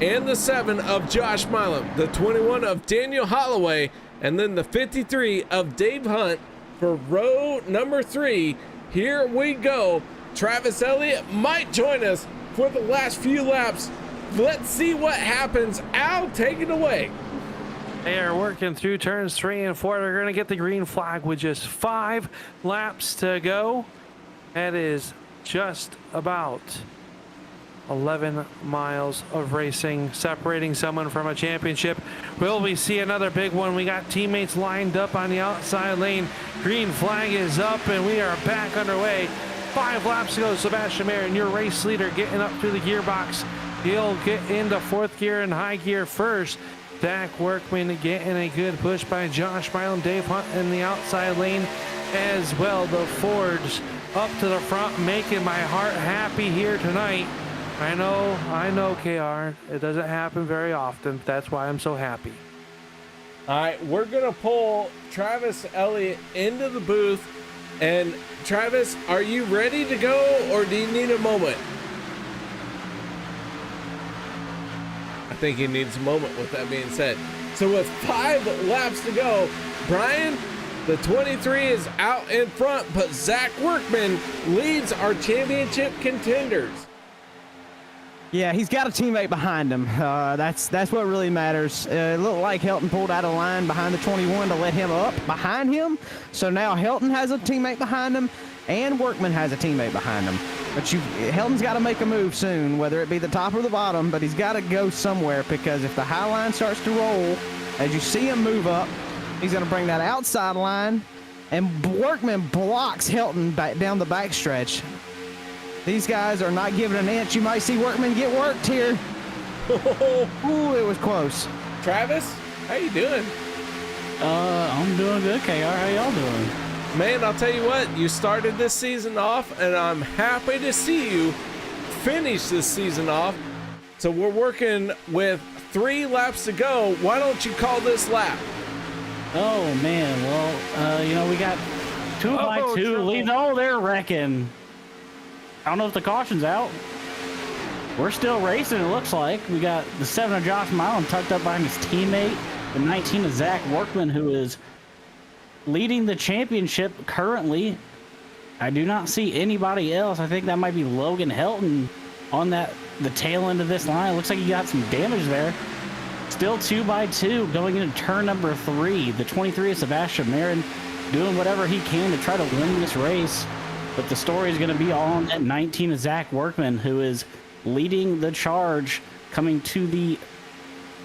B: and the 7 of Josh Milam, the 21 of Daniel Holloway, and then the 53 of Dave Hunt for row number 3. Here we go. Travis Elliott might join us for the last few laps. Let's see what happens. Al, take it away.
C: They are working through turns 3 and 4. They're going to get the green flag with just 5 laps to go. That is just about 11 miles of racing separating someone from a championship. Will we see another big one? We got teammates lined up on the outside lane. Green flag is up and we are back underway. 5 laps to go. Sebastian Marin, your race leader, getting up through the gearbox. He'll get into 4th gear and high gear first. Zach Workman getting a good push by Josh Milam. Dave Hunt in the outside lane as well. The Fords up to the front, making my heart happy here tonight. I know, KR. It doesn't happen very often. That's why I'm so happy.
B: All right, we're going to pull Travis Elliott into the booth. And Travis, are you ready to go or do you need a moment? I think he needs a moment with that being said. So with 5 laps to go, Brian, the 23 is out in front, but Zach Workman leads our championship contenders.
D: Yeah, he's got a teammate behind him. That's what really matters. It looked like Helton pulled out a line behind the 21 to let him up behind him. So now Helton has a teammate behind him, and Workman has a teammate behind him. But Helton's got to make a move soon, whether it be the top or the bottom, but he's got to go somewhere, because if the high line starts to roll, as you see him move up, he's going to bring that outside line, and Workman blocks Helton back down the backstretch. These guys are not giving an inch. You might see Workman get worked here. Ooh, it was close.
B: Travis, how you doing?
I: I'm doing good, KR. How y'all doing?
B: Man, I'll tell you what, you started this season off, and I'm happy to see you finish this season off. So we're working with 3 laps to go. Why don't you call this lap?
I: Oh, man. Well, we got 2 by 2 leads. Oh, they're wrecking. I don't know if the caution's out. We're still racing, it looks like. We got the 7 of Josh Milam tucked up behind his teammate, the 19 of Zach Workman, who is leading the championship currently. I do not see anybody else. I think that might be Logan Helton on the tail end of this line. Looks like he got some damage there. Still 2 by 2 going into turn number 3. The 23 of Sebastian Marin doing whatever he can to try to win this race. But the story is going to be on that 19 of Zach Workman, who is leading the charge coming to the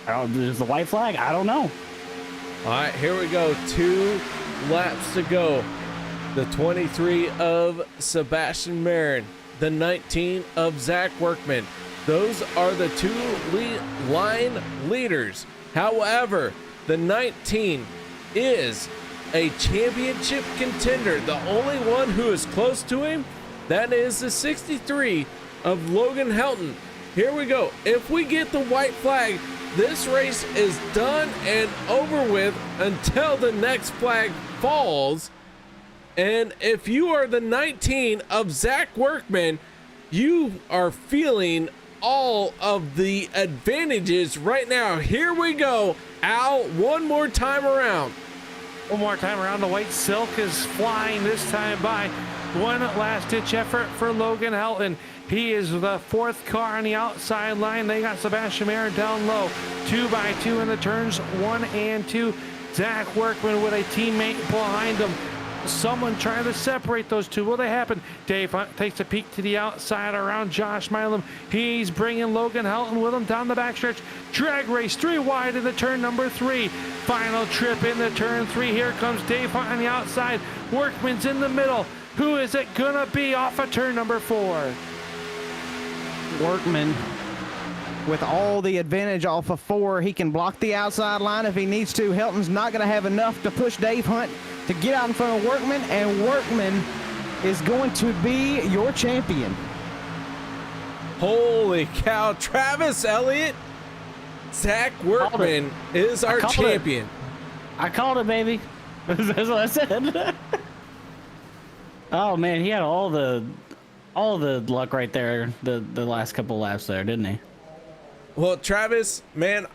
I: white flag. I don't know.
B: All right, here we go. 2 laps to go. The 23 of Sebastian Marin, the 19 of Zach Workman. Those are the 2 line leaders. However, the 19 is a championship contender. The only one who is close to him, that is the 63 of Logan Helton. Here we go. If we get the white flag, this race is done and over with until the next flag falls. And if you are the 19 of Zach Workman, you are feeling all of the advantages right now. Here we go. Al, one more time around.
C: One more time around. The white silk is flying this time by. One last ditch effort for Logan Helton. He is the 4th car on the outside line. They got Sebastian Marin down low. 2 by 2 in the turns 1 and 2. Zach Workman with a teammate behind him. Someone trying to separate those 2. Will they happen? Dave Hunt takes a peek to the outside around Josh Milam. He's bringing Logan Helton with him down the backstretch. Drag race 3 wide in the turn number 3. Final trip in the turn 3. Here comes Dave Hunt on the outside. Workman's in the middle. Who is it gonna be off of turn number 4?
D: Workman with all the advantage off of 4. He can block the outside line if he needs to. Helton's not going to have enough to push Dave Hunt to get out in front of Workman, and Workman is going to be your champion.
B: Holy cow, Travis Elliott, Zach Workman is our champion.
I: I called it, baby. That's what I said. Oh man, he had all the luck right there the last couple laps there, didn't he?
B: Well, Travis, man,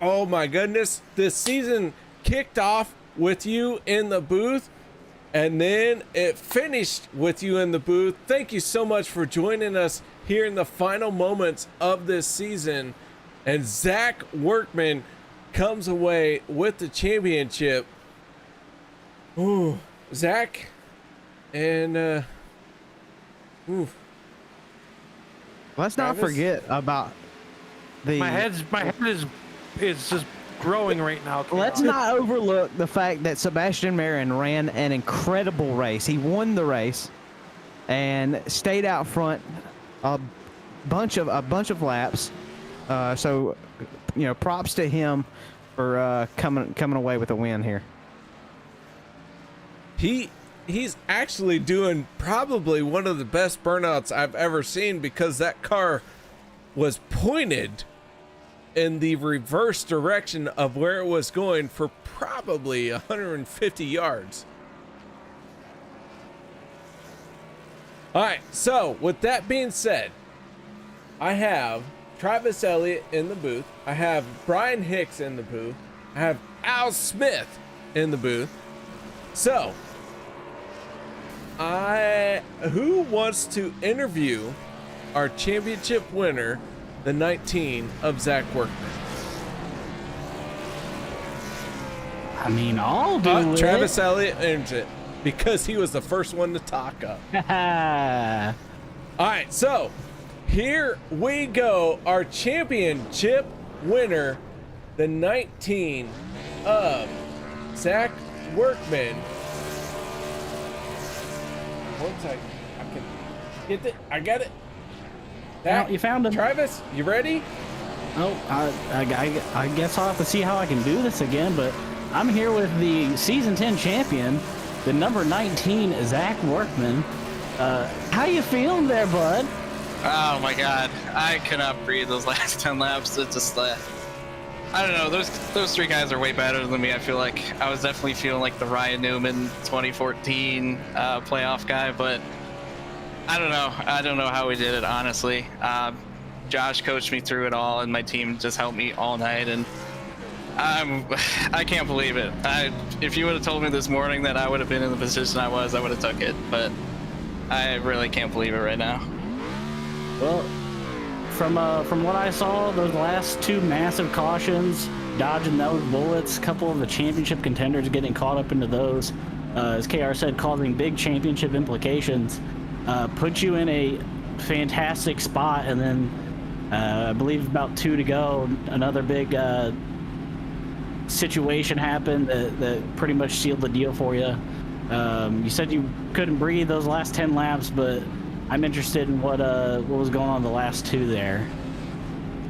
B: oh my goodness, this season kicked off with you in the booth, and then it finished with you in the booth. Thank you so much for joining us here in the final moments of this season. And Zach Workman comes away with the championship. Ooh, Zach, and
D: let's not forget about the.
C: My head is just growing right now.
D: Let's not overlook the fact that Sebastian Marin ran an incredible race. He won the race and stayed out front a bunch of laps. So, you know, props to him for coming away with a win here.
B: He's actually doing probably one of the best burnouts I've ever seen, because that car was pointed in the reverse direction of where it was going for probably 150 yards. All right, so with that being said, I have Travis Elliott in the booth. I have Brian Hicks in the booth. I have Al Smith in the booth. So, who wants to interview our championship winner, the 19 of Zach Workman?
I: I mean, I'll do it.
B: Travis Elliott earns it because he was the first one to talk up. All right, so here we go. Our championship winner, the 19 of Zach Workman. One second. I can get it. I got it.
I: You found him.
B: Travis, you ready?
I: Oh, I guess I'll have to see how I can do this again, but I'm here with the Season 10 champion, the number 19, Zach Workman. How you feeling there, bud?
J: Oh my god, I could not breathe those last 10 laps. It's just I don't know, those 3 guys are way better than me. I feel like I was definitely feeling like the Ryan Newman 2014 playoff guy, but I don't know how we did it, honestly. Josh coached me through it all, and my team just helped me all night, and I can't believe it. If you would have told me this morning that I would have been in the position I would have took it, but I really can't believe it right now.
I: Well, from what I saw, those last 2 massive cautions, dodging those bullets, a couple of the championship contenders getting caught up into those, as KR said, causing big championship implications, put you in a fantastic spot. And then I believe about 2 to go, another big situation happened that pretty much sealed the deal for you. You said you couldn't breathe those last 10 laps, but I'm interested in what was going on the last 2 there.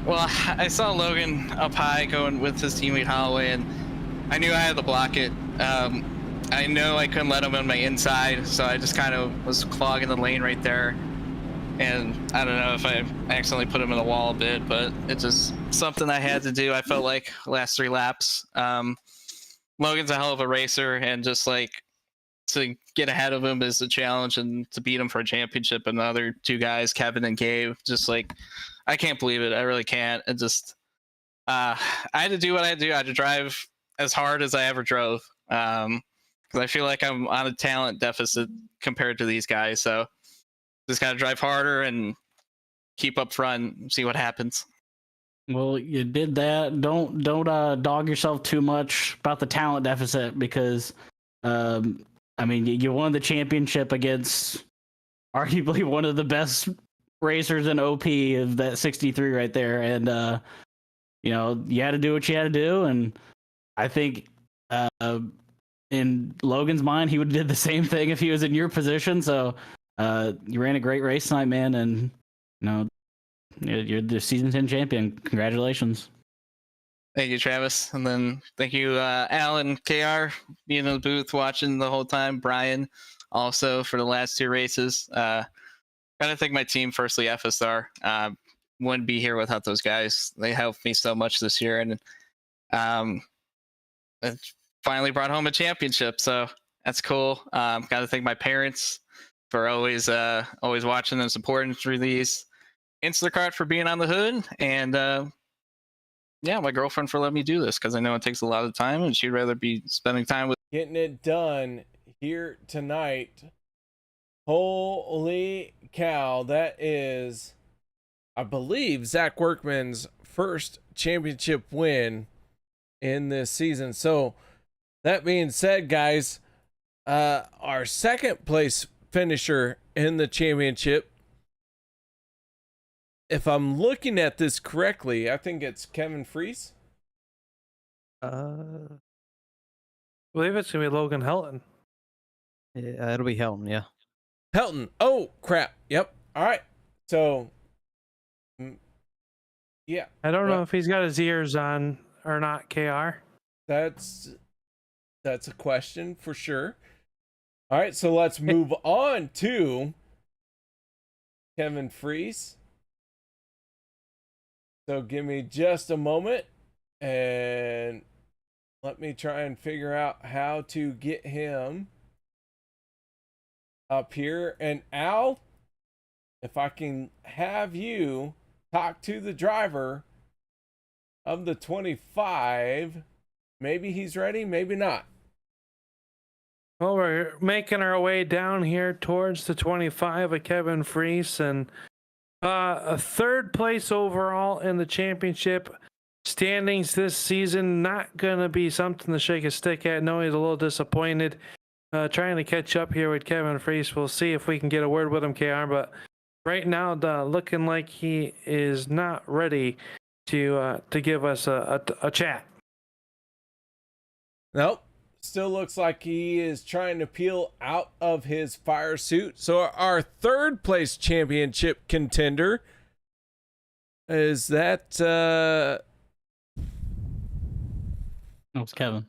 J: Well, I saw Logan up high going with his teammate Holloway, and I knew I had to block it. I know I couldn't let him on my inside, so I just kind of was clogging the lane right there. And I don't know if I accidentally put him in the wall a bit, but it's just something I had to do. I felt like last 3 laps. Logan's a hell of a racer, and just like to get ahead of him is a challenge, and to beat him for a championship, and the other 2 guys, Kevin and Gabe, just like, I can't believe it. I really can't. It just, I had to do what I had to do. I had to drive as hard as I ever drove. Because I feel like I'm on a talent deficit compared to these guys. So just got to drive harder and keep up front and see what happens.
I: Well, you did that. Don't dog yourself too much about the talent deficit, because I mean, you won the championship against arguably one of the best racers in OP of that 63 right there. And, you know, you had to do what you had to do. And I think in Logan's mind, he would have did the same thing if he was in your position. So you ran a great race tonight, man. And, you know, You're the season 10 champion. Congratulations.
J: Thank you, Travis. And then thank you, Alan, KR, being in the booth watching the whole time. Brian, also for the last 2 races. Gotta thank my team, firstly, FSR. Wouldn't be here without those guys. They helped me so much this year, and it finally brought home a championship. So that's cool. Gotta thank my parents for always watching and supporting through these. Instacart for being on the hood, and yeah, my girlfriend for letting me do this, because I know it takes a lot of time and she'd rather be spending time with
B: getting it done here tonight. Holy cow, that is, I believe, Zach Workman's first championship win in this season. So that being said, guys, our second place finisher in the championship, if I'm looking at this correctly, I think it's Kevin Freis.
C: I believe it's gonna be Logan Helton.
D: Yeah, it'll be Helton. Yeah.
B: Helton. Oh crap. Yep. All right. So, yeah.
C: I don't know if he's got his ears on or not. KR.
B: That's a question for sure. All right. So let's move on to Kevin Freis. So give me just a moment and let me try and figure out how to get him up here. And Al, if I can have you talk to the driver of the 25, maybe he's ready, maybe not.
C: Well, we're making our way down here towards the 25 of Kevin Freis, and a 3rd place overall in the championship standings this season. Not gonna be something to shake a stick at. No, he's a little disappointed. Trying to catch up here with Kevin Freis. We'll see if we can get a word with him, KR. But right now, looking like he is not ready to give us a chat.
B: Nope. Still looks like he is trying to peel out of his fire suit. So our 3rd place championship contender is that
I: It's Kevin.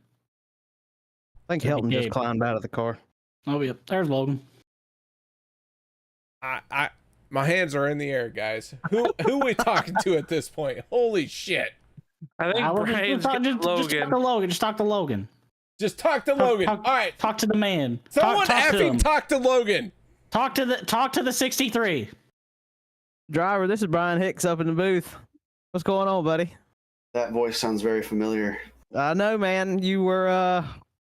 D: I think Helton just climbed out of the car.
I: Oh, yeah. There's Logan.
B: My hands are in the air, guys. Who we talking to at this point? Holy shit.
C: I think Brian's Logan.
I: Just talk to Logan.
B: Just talk to Logan. All right.
I: Talk to the man.
B: Someone
I: talk to him.
B: talk to Logan.
I: Talk to the 63.
D: Driver, this is Brian Hicks up in the booth. What's going on, buddy?
K: That voice sounds very familiar.
D: I know, man. You were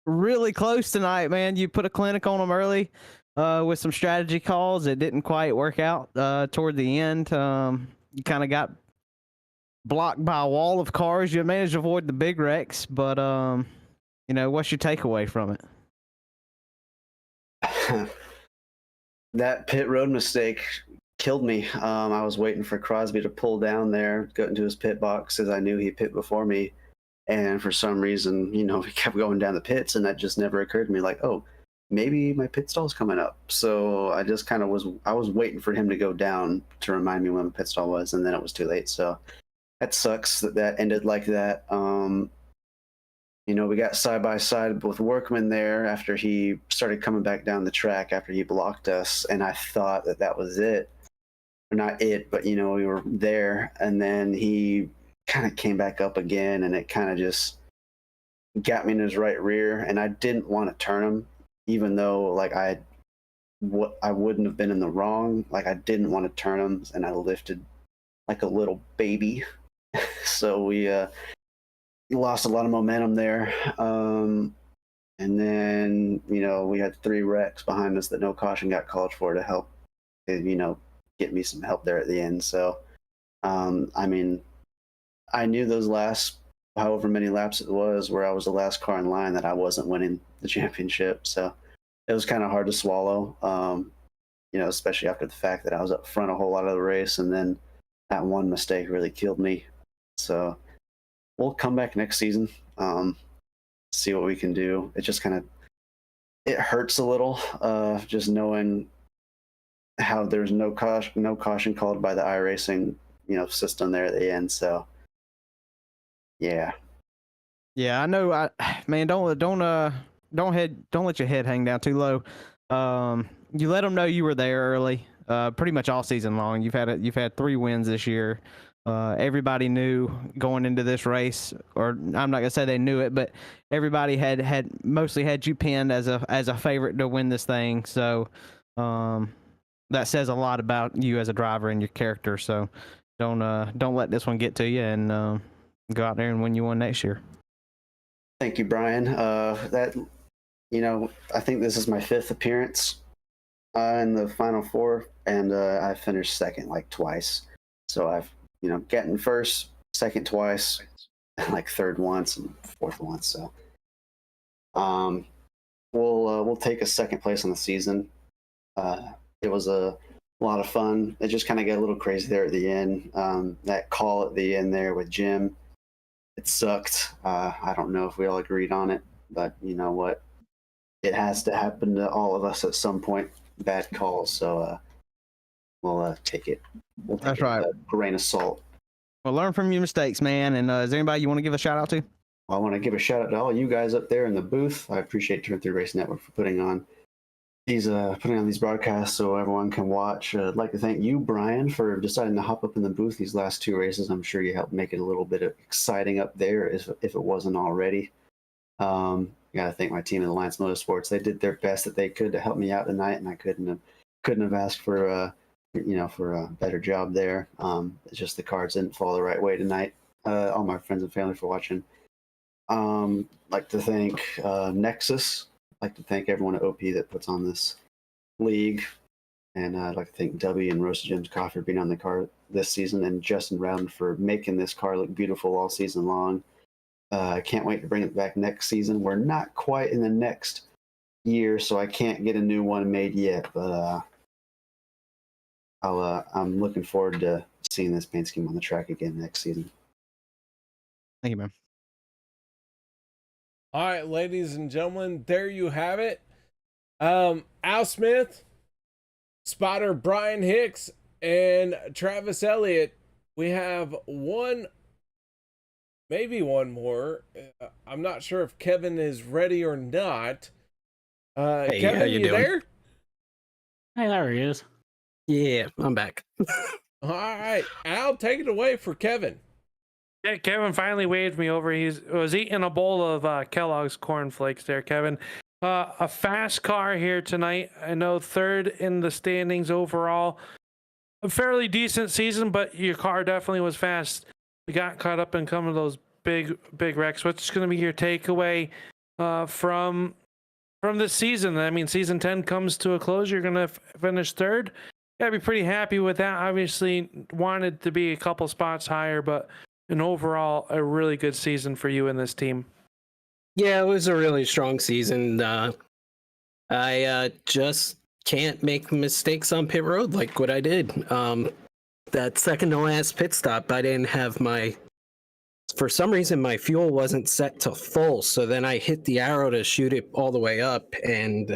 D: really close tonight, man. You put a clinic on them early with some strategy calls. It didn't quite work out toward the end. You kind of got blocked by a wall of cars. You managed to avoid the big wrecks, but you know, what's your takeaway from
K: it? That pit road mistake killed me. I was waiting for Crosby to pull down there, go into his pit box, as I knew he pit before me. And for some reason, you know, he kept going down the pits, and that just never occurred to me, like, oh, maybe my pit stall's coming up. So I just kind of was waiting for him to go down to remind me when my pit stall was, and then it was too late. So that sucks that ended like that. You know, we got side by side with Workman there after he started coming back down the track after he blocked us, and I thought that was it. Or not it, but, you know, we were there, and then he kind of came back up again, and it kind of just got me in his right rear, and I didn't want to turn him, even though, like, I wouldn't have been in the wrong. Like, I didn't want to turn him, and I lifted like a little baby. So we lost a lot of momentum there. And then, you know, we had 3 wrecks behind us that no caution got called for to help, you know, get me some help there at the end. So, I mean, I knew those last however many laps it was where I was the last car in line that I wasn't winning the championship. So it was kind of hard to swallow, you know, especially after the fact that I was up front a whole lot of the race, and then that one mistake really killed me. So we'll come back next season, see what we can do. It just kind of, it hurts a little, just knowing how there's no caution called by the iRacing system there at the end. So yeah.
D: Yeah, I know. Man, don't let your head hang down too low. You let them know you were there early. Pretty much all season long. You've had 3 wins this year. Everybody knew going into this race, or I'm not gonna say they knew it, but everybody had mostly had you pinned as a favorite to win this thing. So that says a lot about you as a driver and your character. So don't let this one get to you, and go out there and win you one next year.
K: Thank you, Brian. I think this is my 5th appearance in the Final Four, and I finished second like twice. So I've gotten first, second twice, and like third once and fourth once. So we'll take a second place on the season. It was a lot of fun. It just kind of got a little crazy there at the end. That call at the end there with Jim, it sucked. I don't know if we all agreed on it, but you know what? It has to happen to all of us at some point. Bad calls, so we'll take it.
D: That's right.
K: With a grain of salt.
D: Well, learn from your mistakes, man. And is there anybody you want to give a shout out to?
K: I want to give a shout out to all you guys up there in the booth. I appreciate Turn 3 Race Network for putting on these broadcasts so everyone can watch. I'd like to thank you, Brian, for deciding to hop up in the booth these last 2 races. I'm sure you helped make it a little bit exciting up there if it wasn't already. I got to thank my team at Alliance Motorsports. They did their best that they could to help me out tonight, and I couldn't have asked for a better job there. It's just the cards didn't fall the right way tonight. All my friends and family for watching. Like to thank Nexus. I'd like to thank everyone at OP that puts on this league, and I'd like to thank W and Roasted Jim's Coffee for being on the car this season, and Justin Rowden for making this car look beautiful all season long. I can't wait to bring it back next season. We're not quite in the next year, so I can't get a new one made yet, but I'm looking forward to seeing this paint scheme on the track again next season.
D: Thank you, man.
B: All right, ladies and gentlemen, there you have it. Al Smith, spotter Brian Hicks, and Travis Elliott. We have maybe one more. I'm not sure if Kevin is ready or not.
L: Hey,
B: Kevin,
L: how you doing?
B: there?
I: Hey, there he is.
L: Yeah, I'm back.
B: All right, Al, take it away for Kevin.
C: Yeah, Kevin finally waved me over. He was eating a bowl of Kellogg's Corn Flakes there, Kevin. A fast car here tonight. I know 3rd in the standings overall. A fairly decent season, but your car definitely was fast. You got caught up in some of those big wrecks. What's going to be your takeaway from this season? I mean, season 10 comes to a close. You're going to finish 3rd. Got to be pretty happy with that. Obviously, wanted to be a couple spots higher, but an overall a really good season for you and this team.
L: Yeah, it was a really strong season. I just can't make mistakes on pit road like what I did. That second to last pit stop, I didn't have for some reason my fuel wasn't set to full, so then I hit the arrow to shoot it all the way up, and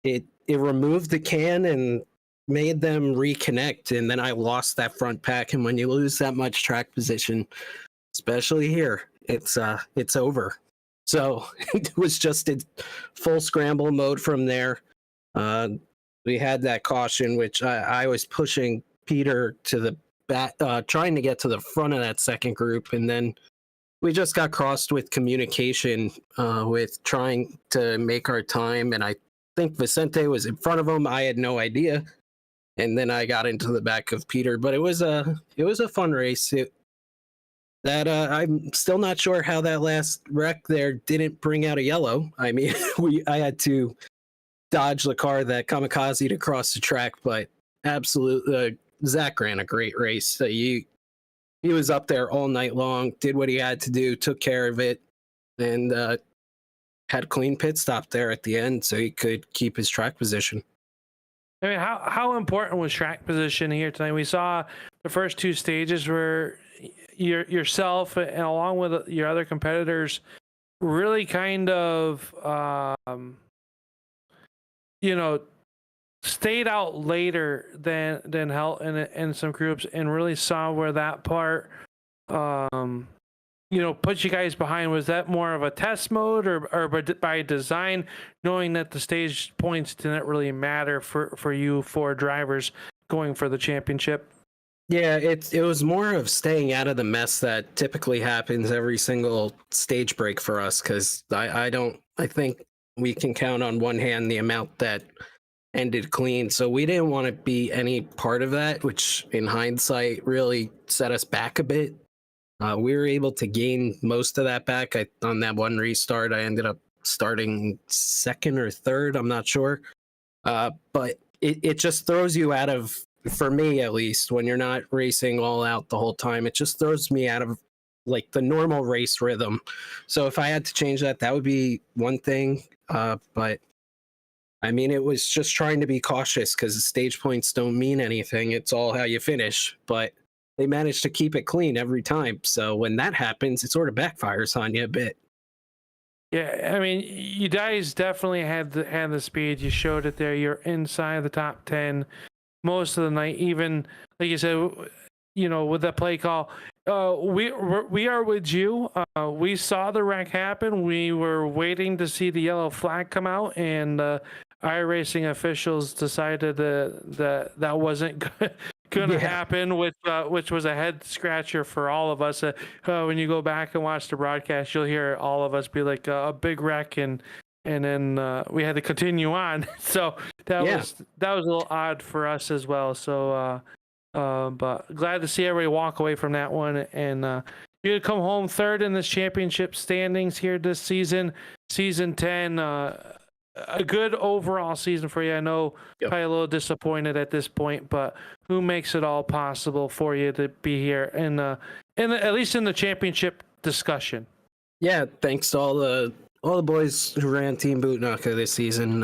L: it removed the can and made them reconnect, and then I lost that front pack. And when you lose that much track position, especially here, it's over. So it was just in full scramble mode from there. We had that caution, which I was pushing Peter to the back, trying to get to the front of that second group, and then we just got crossed with communication with trying to make our time, and I think Vicente was in front of him. I had no idea. And then I got into the back of Peter, but it was a fun race. I'm still not sure how that last wreck there didn't bring out a yellow. I mean, I had to dodge the car that kamikazed across the track, but absolutely, Zach ran a great race. He was up there all night long, did what he had to do, took care of it, and had a clean pit stop there at the end, so he could keep his track position.
C: I mean, how important was track position here tonight? We saw the first 2 stages where yourself and along with your other competitors really kind of, stayed out later than Helton and some groups, and really saw where that part, put you guys behind. Was that more of a test mode, or by design, knowing that the stage points didn't really matter for you four drivers going for the championship?
L: Yeah, it was more of staying out of the mess that typically happens every single stage break for us, because I think we can count on one hand the amount that ended clean. So we didn't want to be any part of that, which in hindsight really set us back a bit. We were able to gain most of that back. On that one restart, I ended up starting second or third, I'm not sure. But it just throws you out of, for me at least, when you're not racing all out the whole time, it just throws me out of like the normal race rhythm. So if I had to change that, that would be one thing. But I mean, it was just trying to be cautious, because stage points don't mean anything. It's all how you finish. But they managed to keep it clean every time. So when that happens, it sort of backfires on you a bit.
C: Yeah, I mean, you guys definitely had the speed. You showed it there. You're inside the top 10 most of the night. Even like you said, with that play call, we are with you. We saw the wreck happen. We were waiting to see the yellow flag come out, and iRacing officials decided that wasn't going to happen, which was a head scratcher for all of us. When you go back and watch the broadcast, you'll hear all of us be like a big wreck, and then we had to continue on. So that was a little odd for us as well. So but glad to see everybody walk away from that one, and you come home third in this championship standings here this season, season 10. A good overall season for you. I know probably a little disappointed at this point, but who makes it all possible for you to be here at least in the championship discussion?
L: Yeah, thanks to all the boys who ran Team ButtKicker this season.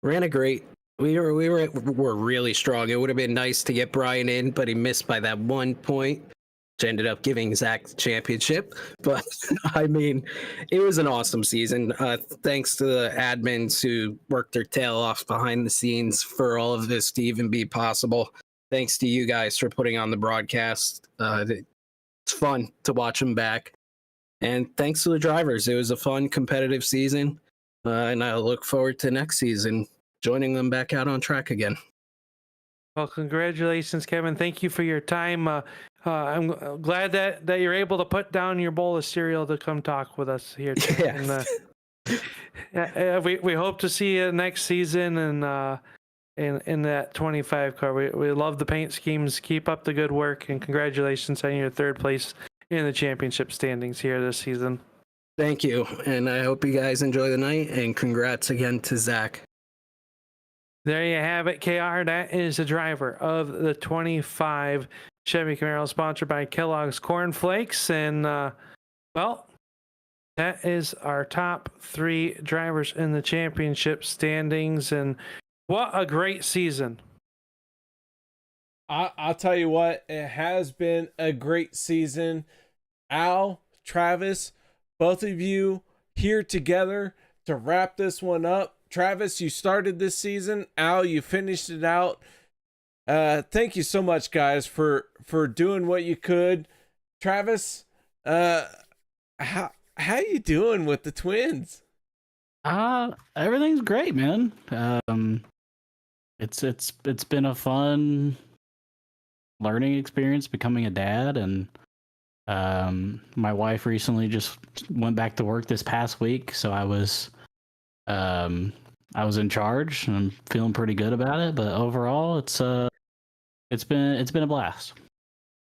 L: Ran a great. We were really strong. It would have been nice to get Brian in, but he missed by that 1 point, which ended up giving Zach the championship. But I mean, it was an awesome season. Thanks to the admins who worked their tail off behind the scenes for all of this to even be possible. Thanks to you guys for putting on the broadcast. It's fun to watch them back. And thanks to the drivers. It was a fun, competitive season. And I look forward to next season, joining them back out on track again.
C: Well, congratulations, Kevin. Thank you for your time. I'm glad that you're able to put down your bowl of cereal to come talk with us here today. And, we hope to see you next season and in that 25 car. We love the paint schemes. Keep up the good work, and congratulations on your third place in the championship standings here this season.
L: Thank you, and I hope you guys enjoy the night, and congrats again to Zach.
C: There you have it, KR. That is the driver of the 25 Chevy Camaro, sponsored by Kellogg's Corn Flakes. And, well, that is our top 3 drivers in the championship standings. And what a great season.
B: I'll tell you what, it has been a great season. Al, Travis, both of you here together to wrap this one up. Travis, you started this season. Al, you finished it out. Thank you so much, guys, for doing what you could. Travis, how you doing with the twins?
I: Everything's great, man. It's been a fun learning experience becoming a dad, and my wife recently just went back to work this past week, so I was in charge, and I'm feeling pretty good about it. But overall, it's been a blast.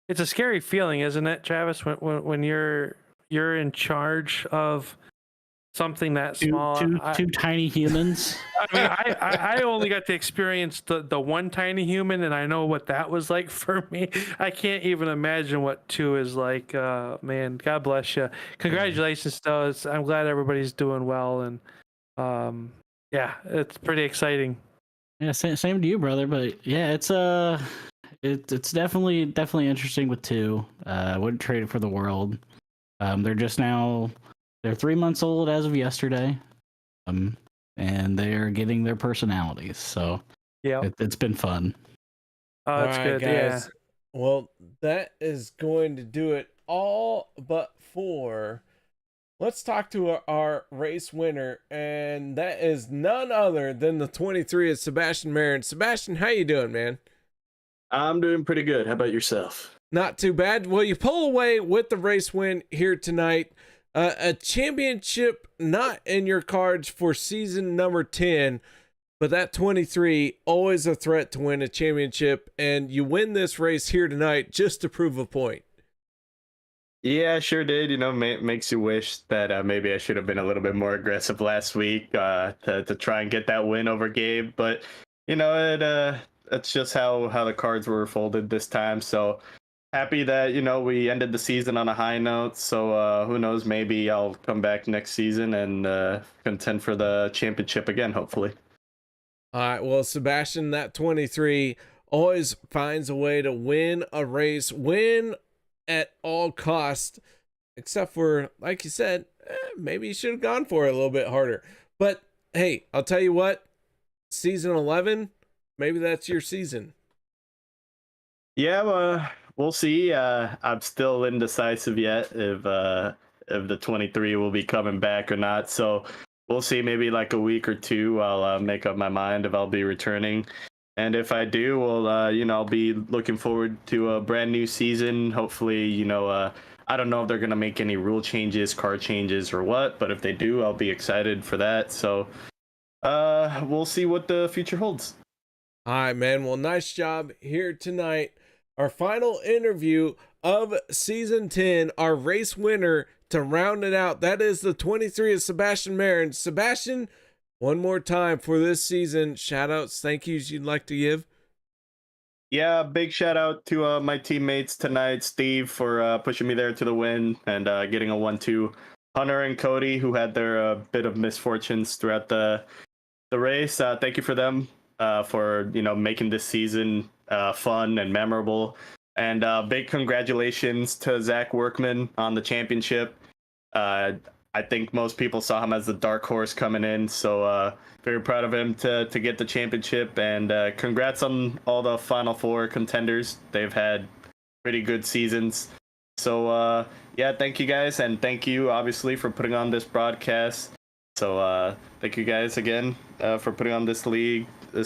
C: It's a scary feeling, isn't it, Travis? When you're in charge of something that small,
I: two tiny humans.
C: I mean, I only got to experience the one tiny human, and I know what that was like for me. I can't even imagine what 2 is like. Man, God bless you. Congratulations, though. I'm glad everybody's doing well, and yeah, it's pretty exciting.
I: Yeah, same to you, brother. But yeah, it's definitely interesting with 2. I wouldn't trade it for the world. They're 3 months old as of yesterday, and they are getting their personalities. So
C: Yeah.
I: It's been fun.
C: Oh, that's
B: All right,
C: good. Yeah.
B: guys. Well, that is going to do it all but for. Let's talk to our race winner, and that is none other than the 23 of Sebastian Marin. Sebastian, how you doing, man?
M: I'm doing pretty good. How about yourself?
B: Not too bad. Well, you pull away with the race win here tonight. A championship not in your cards for season number 10, but that 23, always a threat to win a championship, and you win this race here tonight just to prove a point.
M: Yeah, sure did. You know, makes you wish that maybe I should have been a little bit more aggressive last week to try and get that win over Gabe. But, you know, it's just how the cards were folded this time. So happy that, you know, we ended the season on a high note. So who knows, maybe I'll come back next season and contend for the championship again, hopefully.
B: All right, well, Sebastian, that 23 always finds a way to win a race, win at all costs, except for, like you said, maybe you should have gone for it a little bit harder. But hey, I'll tell you what, season 11, maybe that's your season.
M: Yeah, well, we'll see. I'm still indecisive yet if the 23 will be coming back or not. So we'll see. Maybe like a week or two, I'll make up my mind if I'll be returning. And if I do, well, you know, I'll be looking forward to a brand new season. Hopefully, you know, I don't know if they're going to make any rule changes, car changes or what, but if they do, I'll be excited for that. So we'll see what the future holds.
B: All right, man. Well, nice job here tonight. Our final interview of season 10, our race winner to round it out. That is the 23 of Sebastian Marin. Sebastian, one more time for this season, shout outs, thank yous you'd like to give.
M: Yeah, big shout out to my teammates tonight, Steve for pushing me there to the win and getting a 1-2. Hunter and Cody, who had their bit of misfortunes throughout the race. Thank you for them for, you know, making this season fun and memorable. And big congratulations to Zach Workman on the championship. I think most people saw him as the dark horse coming in, so very proud of him to get the championship, and congrats on all the Final Four contenders. They've had pretty good seasons. So yeah, thank you guys, and thank you obviously for putting on this broadcast. So thank you guys again for putting on this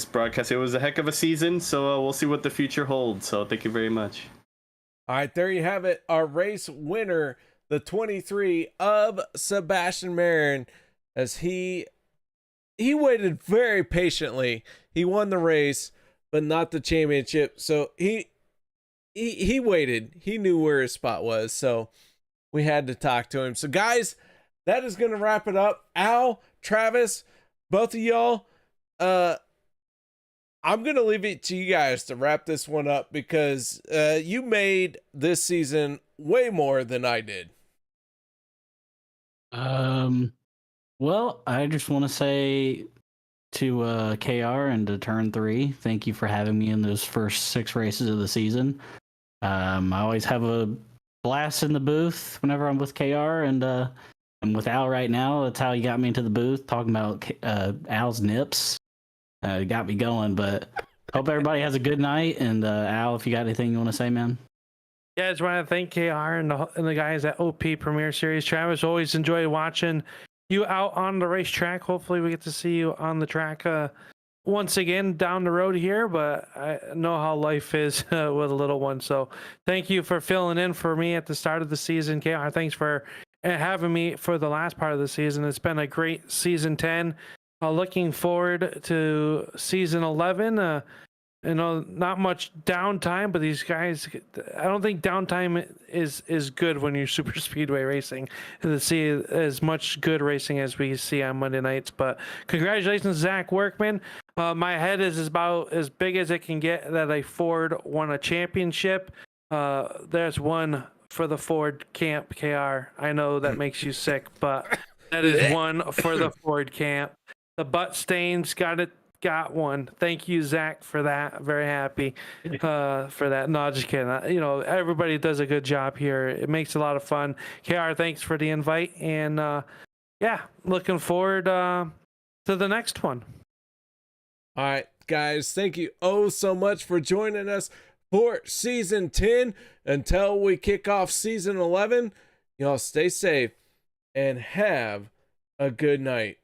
M: broadcast. It was a heck of a season, so we'll see what the future holds. So thank you very much.
B: All right, there you have it, our race winner, the 23 of Sebastian Marin, as he waited very patiently. He won the race, but not the championship. So he waited. He knew where his spot was, so we had to talk to him. So guys, that is going to wrap it up. Al, Travis, both of y'all, I'm going to leave it to you guys to wrap this one up because you made this season way more than I did.
I: Well, I just want to say to KR and to Turn 3, thank you for having me in those first 6 races of the season. I always have a blast in the booth whenever I'm with KR, and I'm with Al right now. That's how he got me into the booth, talking about Al's nips. Got me going, but hope everybody has a good night. And Al, if you got anything you want to say, man.
C: Yeah, I just want to thank KR and the guys at OP Premier Series. Travis, always enjoyed watching you out on the racetrack. Hopefully we get to see you on the track once again down the road here, but I know how life is with a little one. So thank you for filling in for me at the start of the season. KR, thanks for having me for the last part of the season. It's been a great season 10. Looking forward to season 11. You know, not much downtime, but these guys, I don't think downtime is good when you're super speedway racing to see as much good racing as we see on Monday nights. But congratulations, Zach Workman. My head is about as big as it can get that a Ford won a championship. There's one for the Ford camp, KR. I know that makes you sick, but that is one for the Ford camp. The butt stains got one. Thank you, Zach, for that. Very happy for that. No, just kidding. You know, everybody does a good job here. It makes a lot of fun. KR, thanks for the invite. And yeah, looking forward to the next one.
B: All right. guys, thank you oh so much for joining us for season 10. Until we kick off season 11, y'all stay safe and have a good night.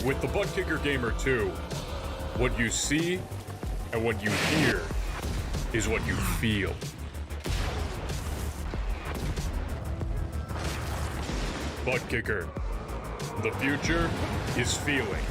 N: With the ButtKicker Gamer 2, what you see and what you hear is what you feel. ButtKicker, the future is feeling.